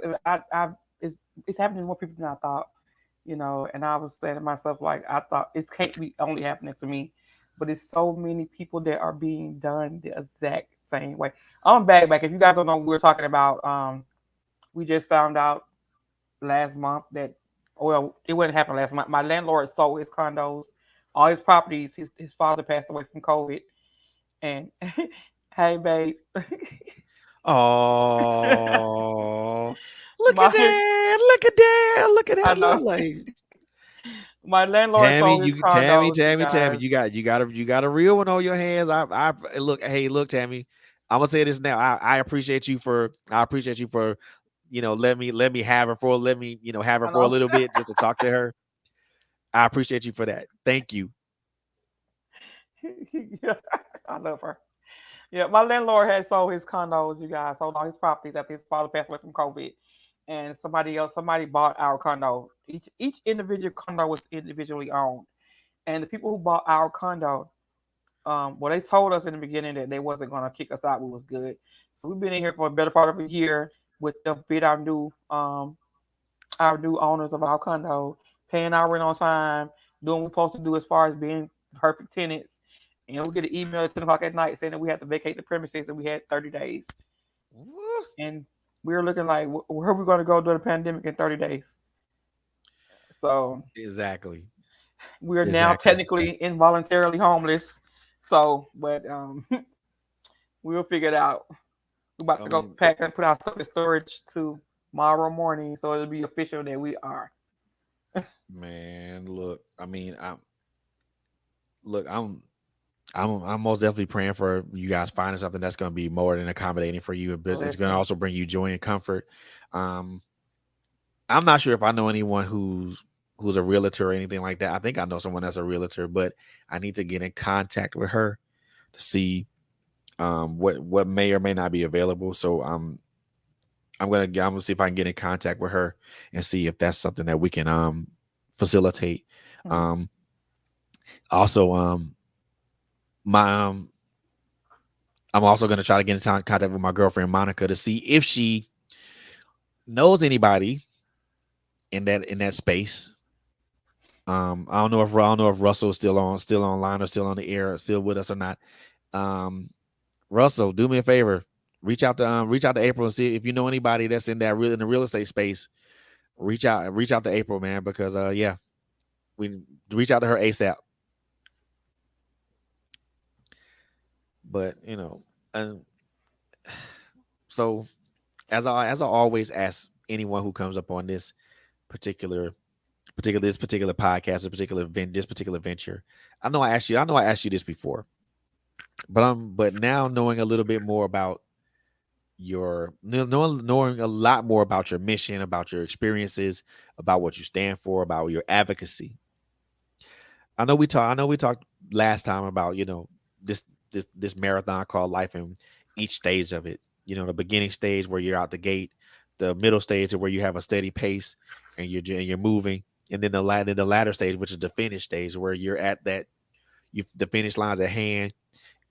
It's, it's happening to more people than I thought, And I was saying to myself, like, I thought it can't be only happening to me, but it's so many people that are being done the exact same way. I'm back. If you guys don't know what we're talking about, we just found out last month that, well, it wouldn't happen last month. My landlord sold his condos, all his properties. His father passed away from COVID, and hey, babe, oh, look at my that, look at that, look at I that, know look like my landlord sold his condos. You Tammy, guys, you got a real one on your hands. Look, hey, look, Tammy, I'm gonna say this now. I appreciate you for, let me have her for have her I for a know. little bit just to talk to her. I appreciate you for that. Thank you. Yeah, I love her. Yeah, my landlord had sold his condos. You guys sold all his properties after his father passed away from COVID, and somebody bought our condo. Each individual condo was individually owned, and the people who bought our condo, well, they told us in the beginning that they wasn't gonna kick us out. We was good, so we've been in here for a better part of a year with them being our new owners of our condo, paying our rent on time, doing what we're supposed to do as far as being perfect tenants. And we get an email at 10 o'clock at night saying that we have to vacate the premises and we had 30 days. And we were looking like, where are we going to go during the pandemic in 30 days? So Exactly. we're now Exactly. technically involuntarily homeless. So, but we'll figure it out. We're about I to go mean, pack and put our stuff in storage tomorrow morning, so it'll be official that we are. man, look. I mean, look. I'm most definitely praying for you guys finding something that's going to be more than accommodating for you, but it's going to Listen, also bring you joy and comfort. Um, I'm not sure if I know anyone who's a realtor or anything like that. I think I know someone that's a realtor, but I need to get in contact with her to see what may or may not be available. So I'm gonna see if I can get in contact with her and see if that's something that we can facilitate. mm, Um, also my I'm also gonna try to get in contact with my girlfriend Monica to see if she knows anybody in that space. I don't know if Russell is still online or still on the air, or still with us or not. Um, Russell, do me a favor. Reach out to April and see if you know anybody that's in the real estate space. Reach out to April, man, because yeah, we reach out to her ASAP. But and so as I always ask anyone who comes up on particular this particular podcast, this particular venture. I know I asked you this before, but now knowing a little bit more about knowing a lot more about your mission, about your experiences, about what you stand for, about your advocacy. I know we talked last time about this this marathon called life and each stage of it. The beginning stage where you're out the gate, the middle stage where you have a steady pace and you're moving, and then the latter stage, which is the finish stage, where you're at the finish line's at hand,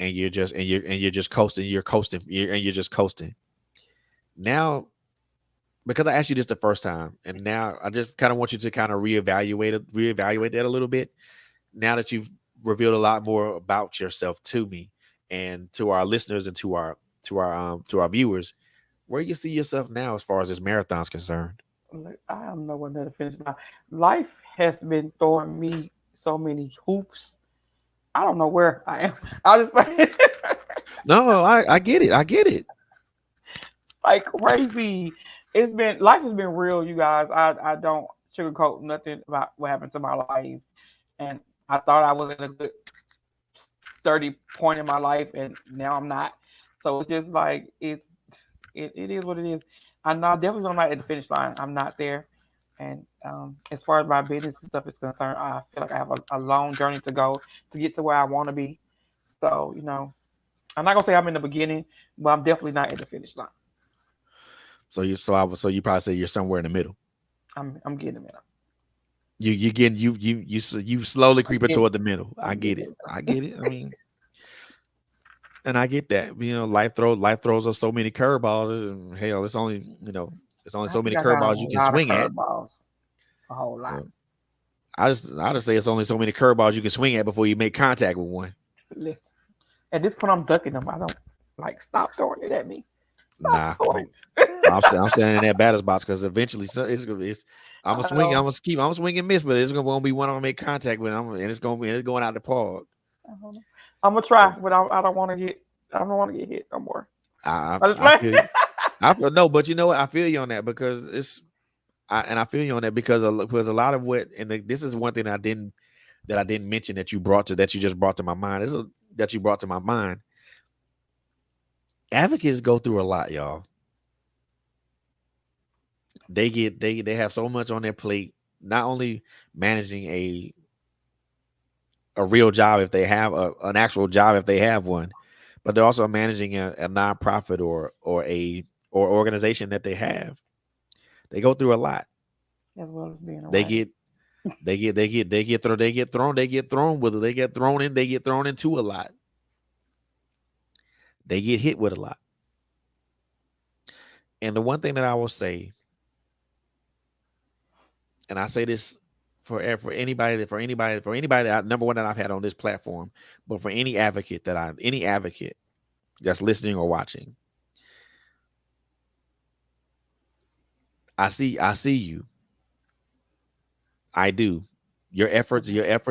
and you're just coasting, and you're just coasting. Now, because I asked you this the first time, and now I just kind of want you to kind of reevaluate that a little bit. Now that you've revealed a lot more about yourself to me and to our listeners and to our viewers, where you see yourself now as far as this marathon's concerned? look, I am nowhere near the finish line. Life has been throwing me so many hoops. I don't know where I am. I just No, I get it. I get it. like crazy. It's been life has been real, you guys. I don't sugarcoat nothing about what happened to my life, and I thought I was in a good sturdy point in my life, and now I'm not. So it's just like it is what it is. I'm not definitely not at the finish line. I'm not there. And as far as my business and stuff is concerned, I feel like I have a long journey to go to get to where I want to be. So I'm not gonna say I'm in the beginning, but I'm definitely not at the finish line. So you probably say you're somewhere in the middle. I'm getting there. You getting you slowly I'm creeping getting toward the middle. I I'm get getting it. I there. get it. I mean, and I get that. Life throws us so many curveballs. And hell, it's only I so many think I got a curveballs you can lot of swing at. curveballs, a whole lot. So I just say it's only so many curveballs you can swing at before you make contact with one. Listen, at this point, I'm ducking them. I don't like stop throwing it at me. Stop Nah, throwing I'm standing in that batter's box because eventually it's I'm gonna I swing. know. I'm gonna swing and miss, but it's gonna be one I'm gonna make contact with. And it's going out the park. I don't know. I'm gonna try, So but I don't want to get. I don't want to get hit no more. I I just I like. feel you. I feel no, but you know what? I feel you on that because I feel you on that because a lot of this is one thing that I didn't mention that you just brought to my mind. That you brought to my mind. Advocates go through a lot, y'all. They have so much on their plate. Not only managing a real job if they have an actual job if they have one, but they're also managing a nonprofit or organization that they have. They go through a lot. As well as being a They writer. get they get thrown into a lot. They get hit with a lot. And the one thing that I will say, and I say this for anybody that number one that I've had on this platform, but for any advocate that's listening or watching, I see you. I do. Your efforts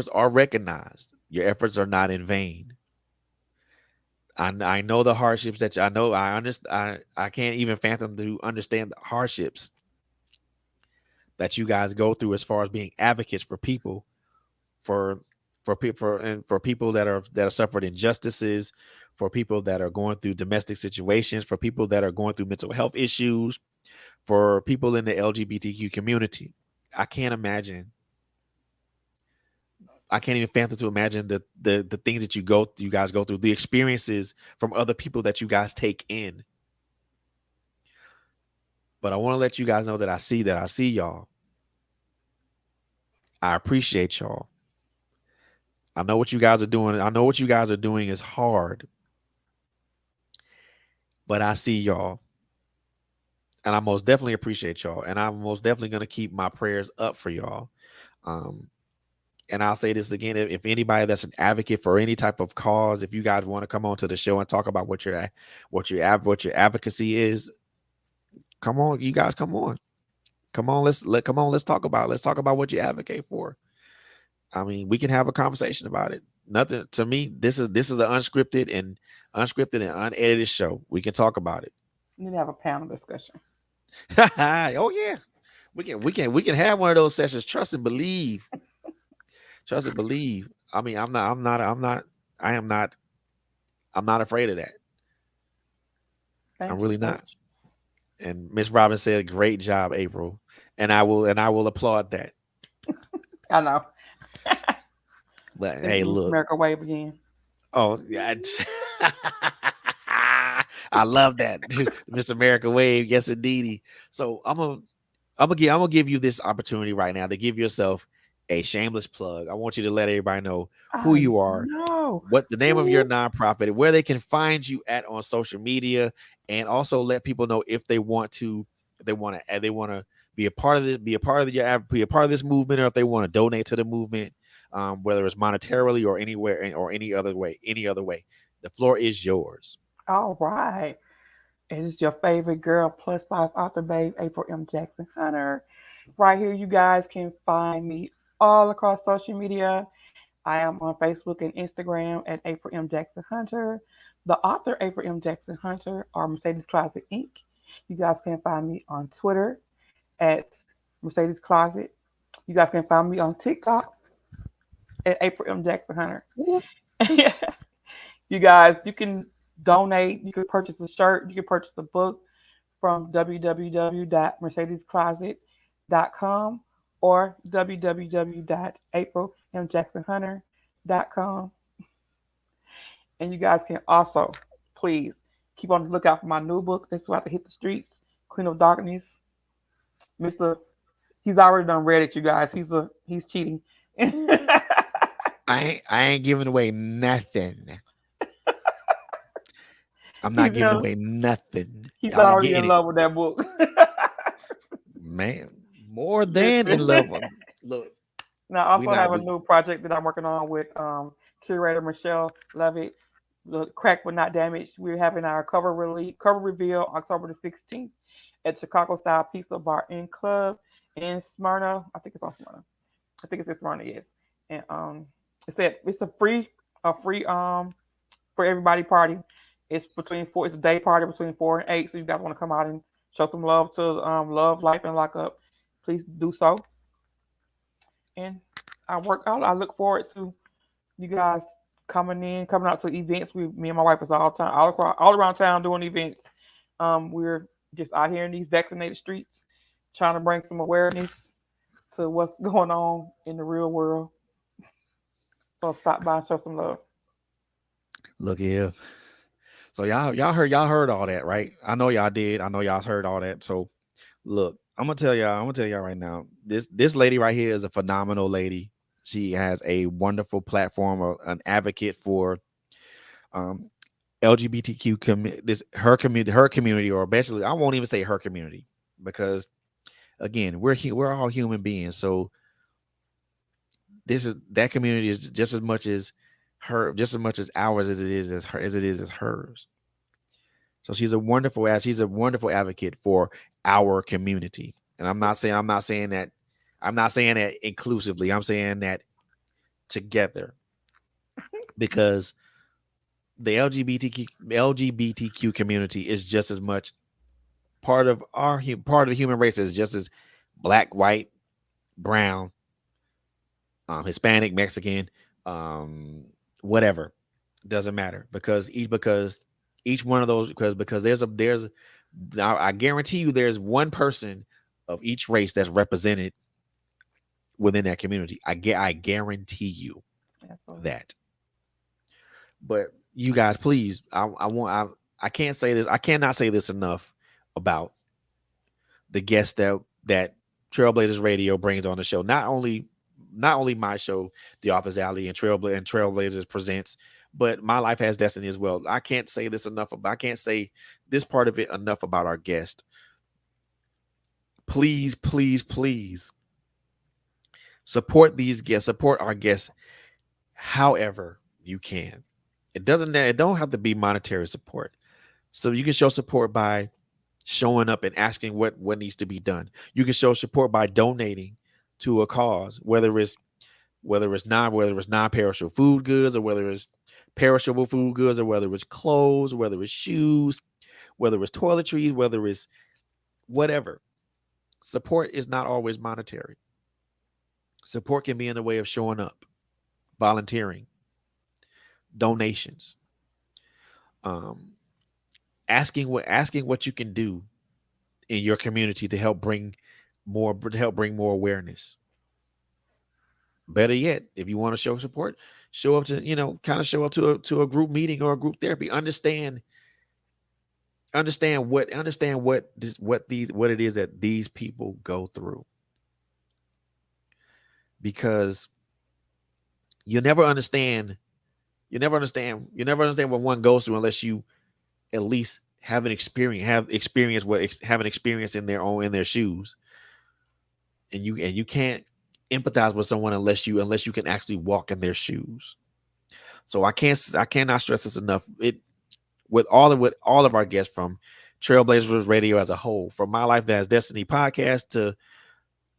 are recognized. Your efforts are not in vain. I know the hardships that I know. I understand. I can't even fathom to understand the hardships that you guys go through as far as being advocates for people, for people, and for people that are suffered injustices, for people that are going through domestic situations, for people that are going through mental health issues, for people in the LGBTQ community. I can't imagine. I can't even fathom to imagine the things that you guys go through, the experiences from other people that you guys take in. But I want to let you guys know that I see y'all. I appreciate y'all. I know what you guys are doing. I know what you guys are doing is hard, but I see y'all. And I most definitely appreciate y'all. And I'm most definitely gonna keep my prayers up for y'all. Um, and I'll say this again: if anybody that's an advocate for any type of cause, if you guys want to come on to the show and talk about what your advocacy is, come on, you guys, come on, let's talk about what you advocate for. I mean, we can have a conversation about it. Nothing to me. This is an unscripted and unedited show. We can talk about it. We need to have a panel discussion. Oh yeah, we can have one of those sessions. Trust and believe. Trust and believe. I mean, I am not. I'm not afraid of that. I'm Thank you, really not. Coach. And Miss Robin said, "Great job, April," and I will applaud that. I know. But That's hey, Miss look. America wave again. Oh yeah. I love that, Miss America Wave. Yes, indeedy. So I'm gonna give you this opportunity right now to give yourself a shameless plug. I want you to let everybody know who I you are, know. what the name of your Ooh. nonprofit, where they can find you at on social media, and also let people know if they want to, if they want to be a part of it, be a part of this movement, or if they want to donate to the movement, whether it's monetarily or anywhere or any other way. The floor is yours. All right. It is your favorite girl, plus size author babe, April M. Jackson Hunter. Right here, you guys can find me all across social media. I am on Facebook and Instagram at April M. Jackson Hunter. The author, April M. Jackson Hunter, or Mercedes Closet Inc. You guys can find me on Twitter at Mercedes Closet. You guys can find me on TikTok at April M. Jackson Hunter. You guys, you can donate. You can purchase a shirt. You can purchase a book from www.mercedescloset.com or www.aprilmjacksonhunter.com. And you guys can also, please, keep on the lookout for my new book that's about to hit the streets, Queen of Darkness. Mr. He's already done read it, you guys. He's cheating. I ain't giving away nothing. I'm not he's giving in, away nothing. he's Y'all ain't already in getting it, love with that book. man. More than in Listen. love. Look, Now, I we also not have a we. new project that I'm working on with curator Michelle Levitt. The Crack But Not Damaged. We're having our cover reveal October the 16th at Chicago Style Pizza Bar and Club in Smyrna. I think it's on Smyrna. I think it's in Smyrna, yes. And it's a free for everybody party. It's a day party between 4 and 8. So you guys want to come out and show some love to Love, Life, and Lock Up, please do so. And I look forward to you guys coming out to events. Me and my wife is all around town doing events. We're just out here in these vaccinated streets, trying to bring some awareness to what's going on in the real world. So stop by and show some love. Look here. So y'all heard all that, right? I know y'all did. I know y'all heard all that. So look, I'm gonna tell y'all right now. This lady right here is a phenomenal lady. She has a wonderful platform, an advocate for um LGBTQ this her community, or basically I won't even say her community, because again, we're all human beings. So this is that community is just as much as ours as it is as hers. So she's a wonderful advocate for our community. And I'm not saying that I'm not saying that inclusively. I'm saying that together, because the LGBTQ community is just as much part of part of the human race as just as black, white, brown, Hispanic, Mexican, um, whatever. Doesn't matter, because each one of those, because there's now I guarantee you there's one person of each race that's represented within that community. I guarantee you Absolutely. that. But you guys, please, I can't say this. I cannot say this enough about the guests that Trailblazers Radio brings on the show. Not only my show, The Office Alley and Trailblazers presents, but My Life Has Destiny as well. I can't say this enough about. I can't say this part of it enough about our guest. Please, please, please support these guests. Support our guests however you can. It don't have to be monetary support. So you can show support by showing up and asking what needs to be done. You can show support by donating to a cause, whether it's non-perishable food goods, or whether it's perishable food goods, or whether it's clothes, whether it's shoes, whether it's toiletries, whether it's whatever. Support is not always monetary. Support can be in the way of showing up, volunteering, donations, um, asking what you can do in your community to help bring more awareness. Better yet, if you want to show support, show up to, kind of show up to a group meeting or a group therapy. Understand what it is that these people go through, because you never understand you never understand what one goes through unless you at least have an experience in their shoes. And you can't empathize with someone unless you can actually walk in their shoes. So I cannot stress this enough. It with all of our guests, from Trailblazers Radio as a whole, from My Life as Destiny podcast to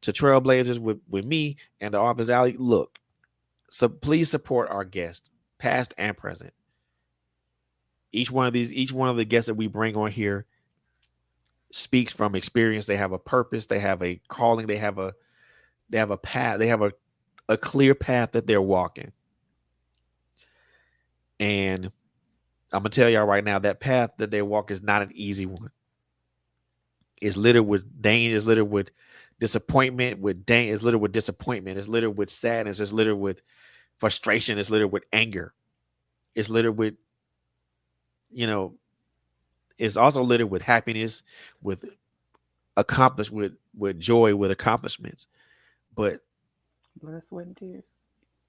Trailblazers with me and the Office Alley. Look, so please support our guests, past and present. Each one of the guests that we bring on here speaks from experience. They have a purpose. They have a calling. They have a path. They have a clear path that they're walking. And I'm gonna tell y'all right now, that path that they walk is not an easy one. It's littered with danger. It's littered with disappointment. It's littered with disappointment. It's littered with sadness. It's littered with frustration. It's littered with anger. It's littered with, you know, it's also littered with happiness, with with joy, with accomplishments. But Blood, sweat, and tears.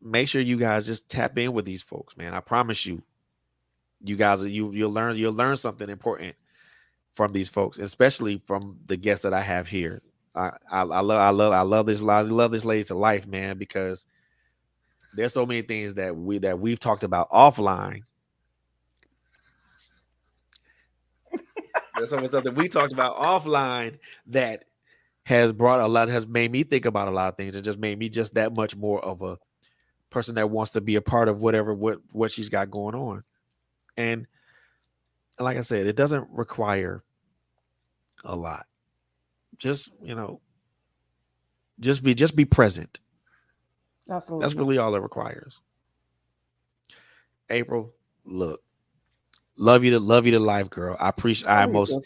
make sure you guys just tap in with these folks, man. I promise you, you guys, you'll learn something important from these folks, especially from the guests that I have here. I love this lady to life, man, because there's so many things that we've talked about offline. There's so much stuff that we talked about offline that has made me think about a lot of things, and just made me just that much more of a person that wants to be a part of what she's got going on. And like I said, it doesn't require a lot. Just, just be present. That's Absolutely. really all it requires. April, look, love you to life, girl. I Oh, you most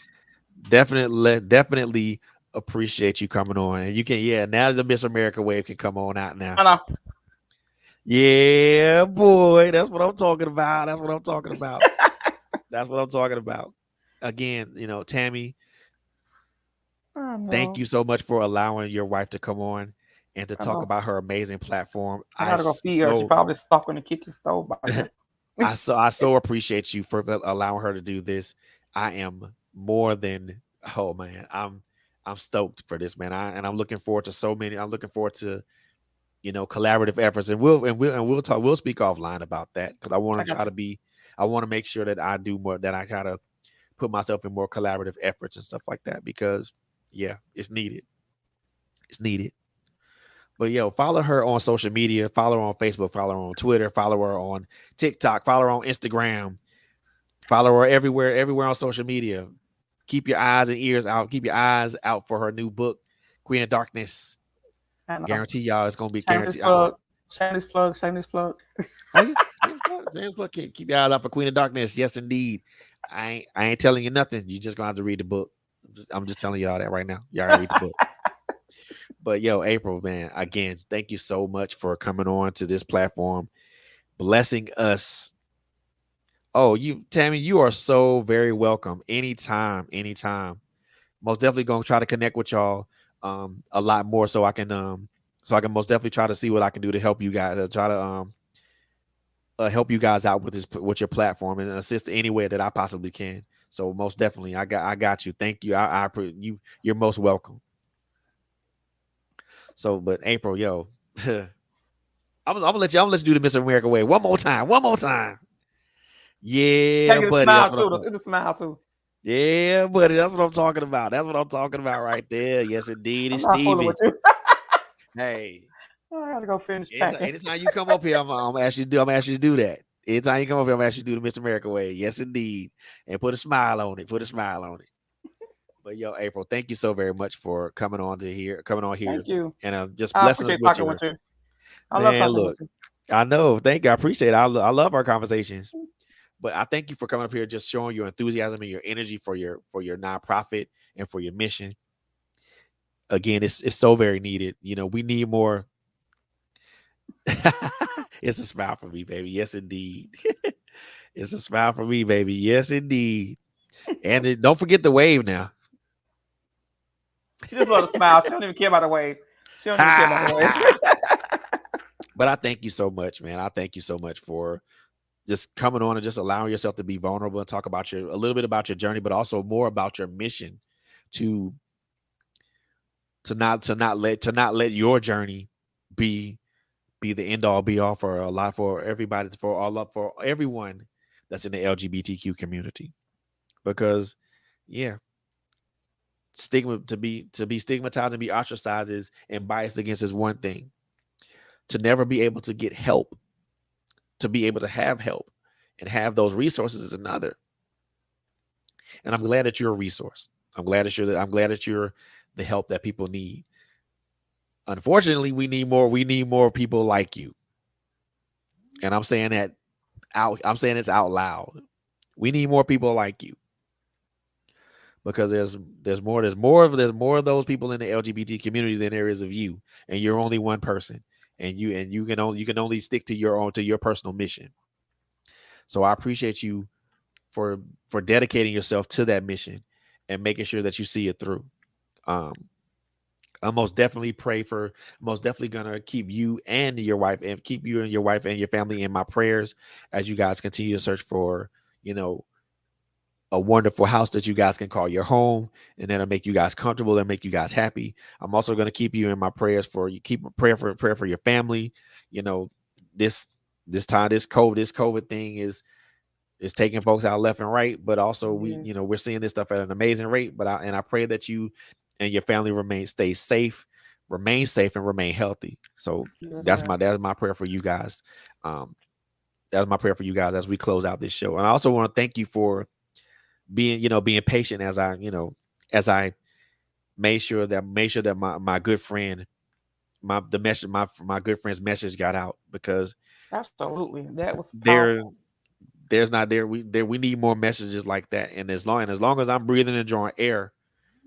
do. definitely appreciate you coming on. And you can, yeah, now the Miss America wave can come on out now. I know. Yeah, boy, that's what I'm talking about. That's what I'm talking about. That's what I'm talking about. Again, Tammy, I thank know. you so much for allowing your wife to come on and to I talk know. about her amazing platform. I gotta go feed her. She probably stuck on the kitchen stove by now. I so appreciate you for allowing her to do this. I am more than oh man, I'm stoked for this, man. I'm looking forward to so many. I'm looking forward to collaborative efforts, and we'll talk. We'll speak offline about that, because I want I to got try you. to be. I want to make sure that I do more. That I try to put myself in more collaborative efforts and stuff like that, because yeah, it's needed. It's needed. But yo, follow her on social media. Follow her on Facebook. Follow her on Twitter. Follow her on TikTok. Follow her on Instagram. Follow her everywhere on social media. Keep your eyes and ears out. Keep your eyes out for her new book, Queen of Darkness. And Guarantee y'all it's gonna be shameless guaranteed. plug, shameless plug, shameless plug. Oh yeah, James Book. Keep your eyes out for Queen of Darkness. Yes, indeed. I ain't telling you nothing. You just gonna have to read the book. I'm just telling y'all that right now. Y'all gotta read the book. But yo, April, man, again, thank you so much for coming on to this platform, blessing us. Oh, you, Tammy, you are so very welcome. Anytime, anytime. Most definitely gonna try to connect with y'all a lot more so I can most definitely try to see what I can do to help you guys. Try to help you guys out with this with your platform and assist any way that I possibly can. So most definitely, I got you. Thank you. You're most welcome. So, but April, yo, I'm gonna let you do the Miss America way one more time. One more time. Yeah, Take it a buddy. That's smile what I'm too. talking. It's a smile too. Yeah, buddy. That's what I'm talking about. That's what I'm talking about right there. Yes, indeed. I'm It's not fooling with Stevie. you. Hey, I gotta go finish packing. anytime you come up here, I'm gonna ask you to do. I'm gonna ask you to do that. Anytime you come up here, I'm gonna ask you to do the Miss America way. Yes, indeed. And put a smile on it. Put a smile on it. But yo, April, thank you so very much for coming on here, Thank you. and just I blessing us appreciate with talking with your you. I love man. talking with Look, you. I know. Thank you. I appreciate it. I love our conversations. But I thank you for coming up here, just showing your enthusiasm and your energy for your nonprofit and for your mission. Again, it's so very needed. We need more. It's a smile for me, baby. Yes, indeed. It's a smile for me, baby. Yes, indeed. And don't forget the wave now. She just love to smile. She don't even care about the wave. She don't even care about the wave. But I thank you so much, man. I thank you so much for just coming on and just allowing yourself to be vulnerable and talk about a little bit about your journey, but also more about your mission to to not let your journey be the end all be all for a lot for everybody for everyone that's in the LGBTQ community. Because yeah, stigma to be stigmatized and be ostracized and biased against is one thing. To never be able to get help, to be able to have help and have those resources is another. And I'm glad that you're a resource. I'm glad that you're the help that people need. Unfortunately, we need more people like you. And I'm saying that I'm saying it's out loud. We need more people like you, because there's more of those people in the LGBT community than there is of you, and you're only one person, and you can only stick to your personal mission. So I appreciate you for dedicating yourself to that mission and making sure that you see it through. Um, I most definitely gonna keep you and your wife and your family in my prayers as you guys continue to search for, you know, a wonderful house that you guys can call your home, and that'll make you guys comfortable and make you guys happy. I'm also gonna keep you in my prayers for you. Keep a prayer for your family. You know, this this COVID thing is taking folks out left and right, but also Yes. we're seeing this stuff at an amazing rate. But I pray that you and your family remain safe and remain healthy. So Yes, that's sir. my prayer for you guys. Um, that's my prayer for you guys as we close out this show. And I also want to thank you for being patient as I made sure that my good friend my good friend's message got out, because Absolutely. That was there powerful. there's not there we need more messages like that. And as long as I'm breathing and drawing air,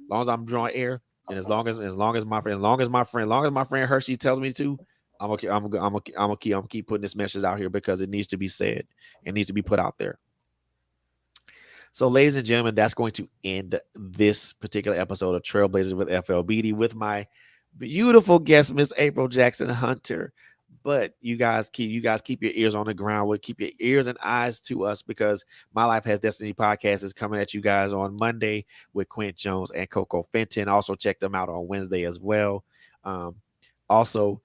as long as I'm drawing air, and as long as my friend Hershey tells me to, I'm gonna keep putting this message out here, because it needs to be said. It needs to be put out there. So, ladies and gentlemen, that's going to end this particular episode of Trailblazers with FLBD with my beautiful guest, Miss April Jackson Hunter. But you guys keep your ears on the ground. Keep your ears and eyes to us, because My Life Has Destiny podcast is coming at you guys on Monday with Quint Jones and Coco Fenton. Also, check them out on Wednesday as well. Um, also,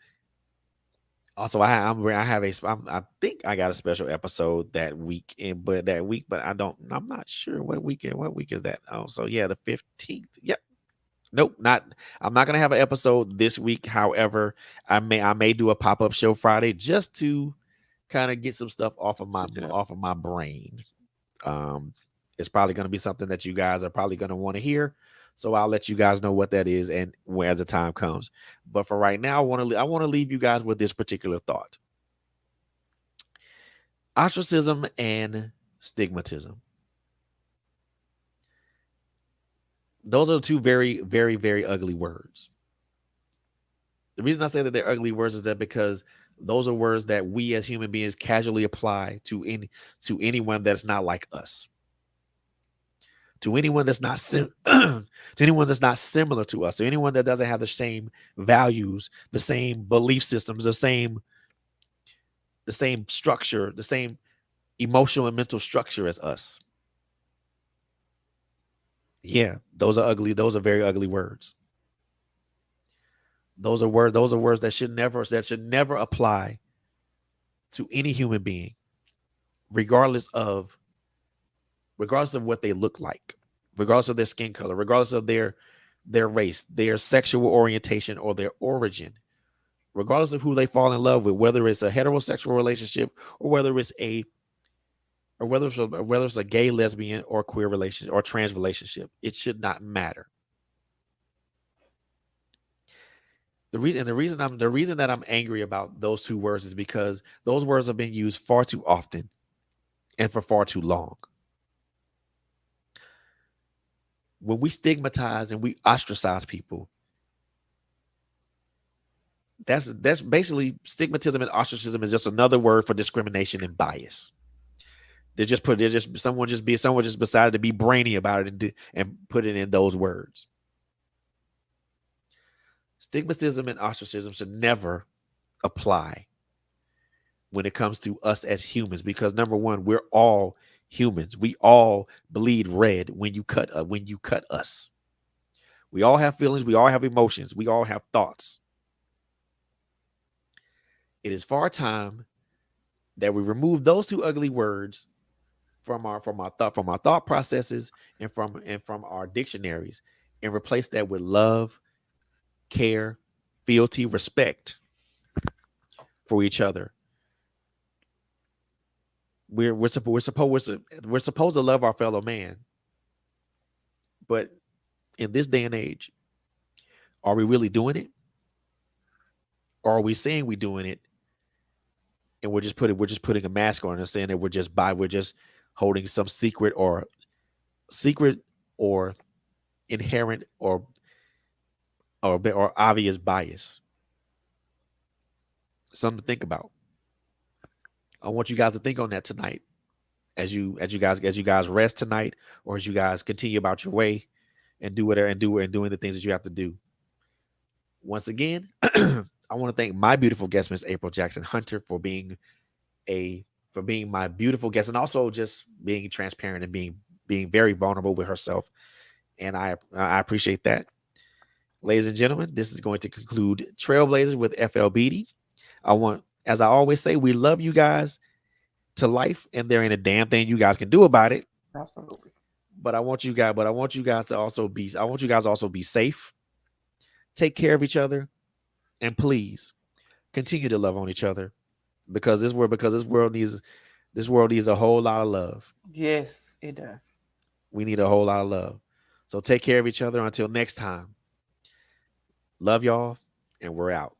I have I think I got a special episode that week, but I'm not sure what weekend. What week is that? Oh, so yeah, the 15th. Yep, Nope, not. I'm not gonna have an episode this week. However, I may do a pop up show Friday just to kind of get some stuff Switch it up. off of my brain. Um, it's probably gonna be something that you guys are probably gonna want to hear. So I'll let you guys know what that is and when as the time comes. But for right now, I want to leave you guys with this particular thought: ostracism and stigmatism. Those are two very, very, very ugly words. The reason I say that they're ugly words is that because those are words that we as human beings casually apply to anyone that's not like us, to anyone that's not to anyone that's not similar to us, to anyone that doesn't have the same values, the same belief systems, the same structure, the same emotional and mental structure as us. Yeah, those are ugly. Those are very ugly words. Those are words that should never apply to any human being, regardless of regardless of what they look like, regardless of their skin color, regardless of their race, their sexual orientation, or their origin, regardless of who they fall in love with, whether it's a heterosexual relationship or whether it's a gay, lesbian, or queer relationship or trans relationship, it should not matter. The reason that I'm angry about those two words is because those words have been used far too often and for far too long. When we stigmatize and we ostracize people, that's basically stigmatism and ostracism is just another word for discrimination and bias. They're just someone just decided to be brainy about it and put it in those words. Stigmatism and ostracism should never apply when it comes to us as humans, because number one, we're all humans. We all bleed red when you cut us. We all have feelings, we all have emotions, we all have thoughts. It is far time that we remove those two ugly words from our thought processes and from our dictionaries, and replace that with love, care, fealty, respect for each other. We're supposed to love our fellow man, but in this day and age, are we really doing it, or are we saying we're doing it and we're just putting a mask on and saying that we're just holding some secret or inherent or obvious bias? Something to think about. I want you guys to think on that tonight as you guys rest tonight, or as you guys continue about your way and do whatever and doing the things that you have to do. Once again, I want to thank my beautiful guest, Miss April Jackson Hunter, a for being my beautiful guest, and also just being transparent and being very vulnerable with herself. And I appreciate that. Ladies and gentlemen, this is going to conclude Trailblazers with FL Beaty. As I always say, we love you guys to life, and there ain't a damn thing you guys can do about it. Absolutely. I want you guys to also be safe. Take care of each other, and please continue to love on each other, because this world needs a whole lot of love. Yes, it does. We need a whole lot of love. So take care of each other until next time. Love y'all, and we're out.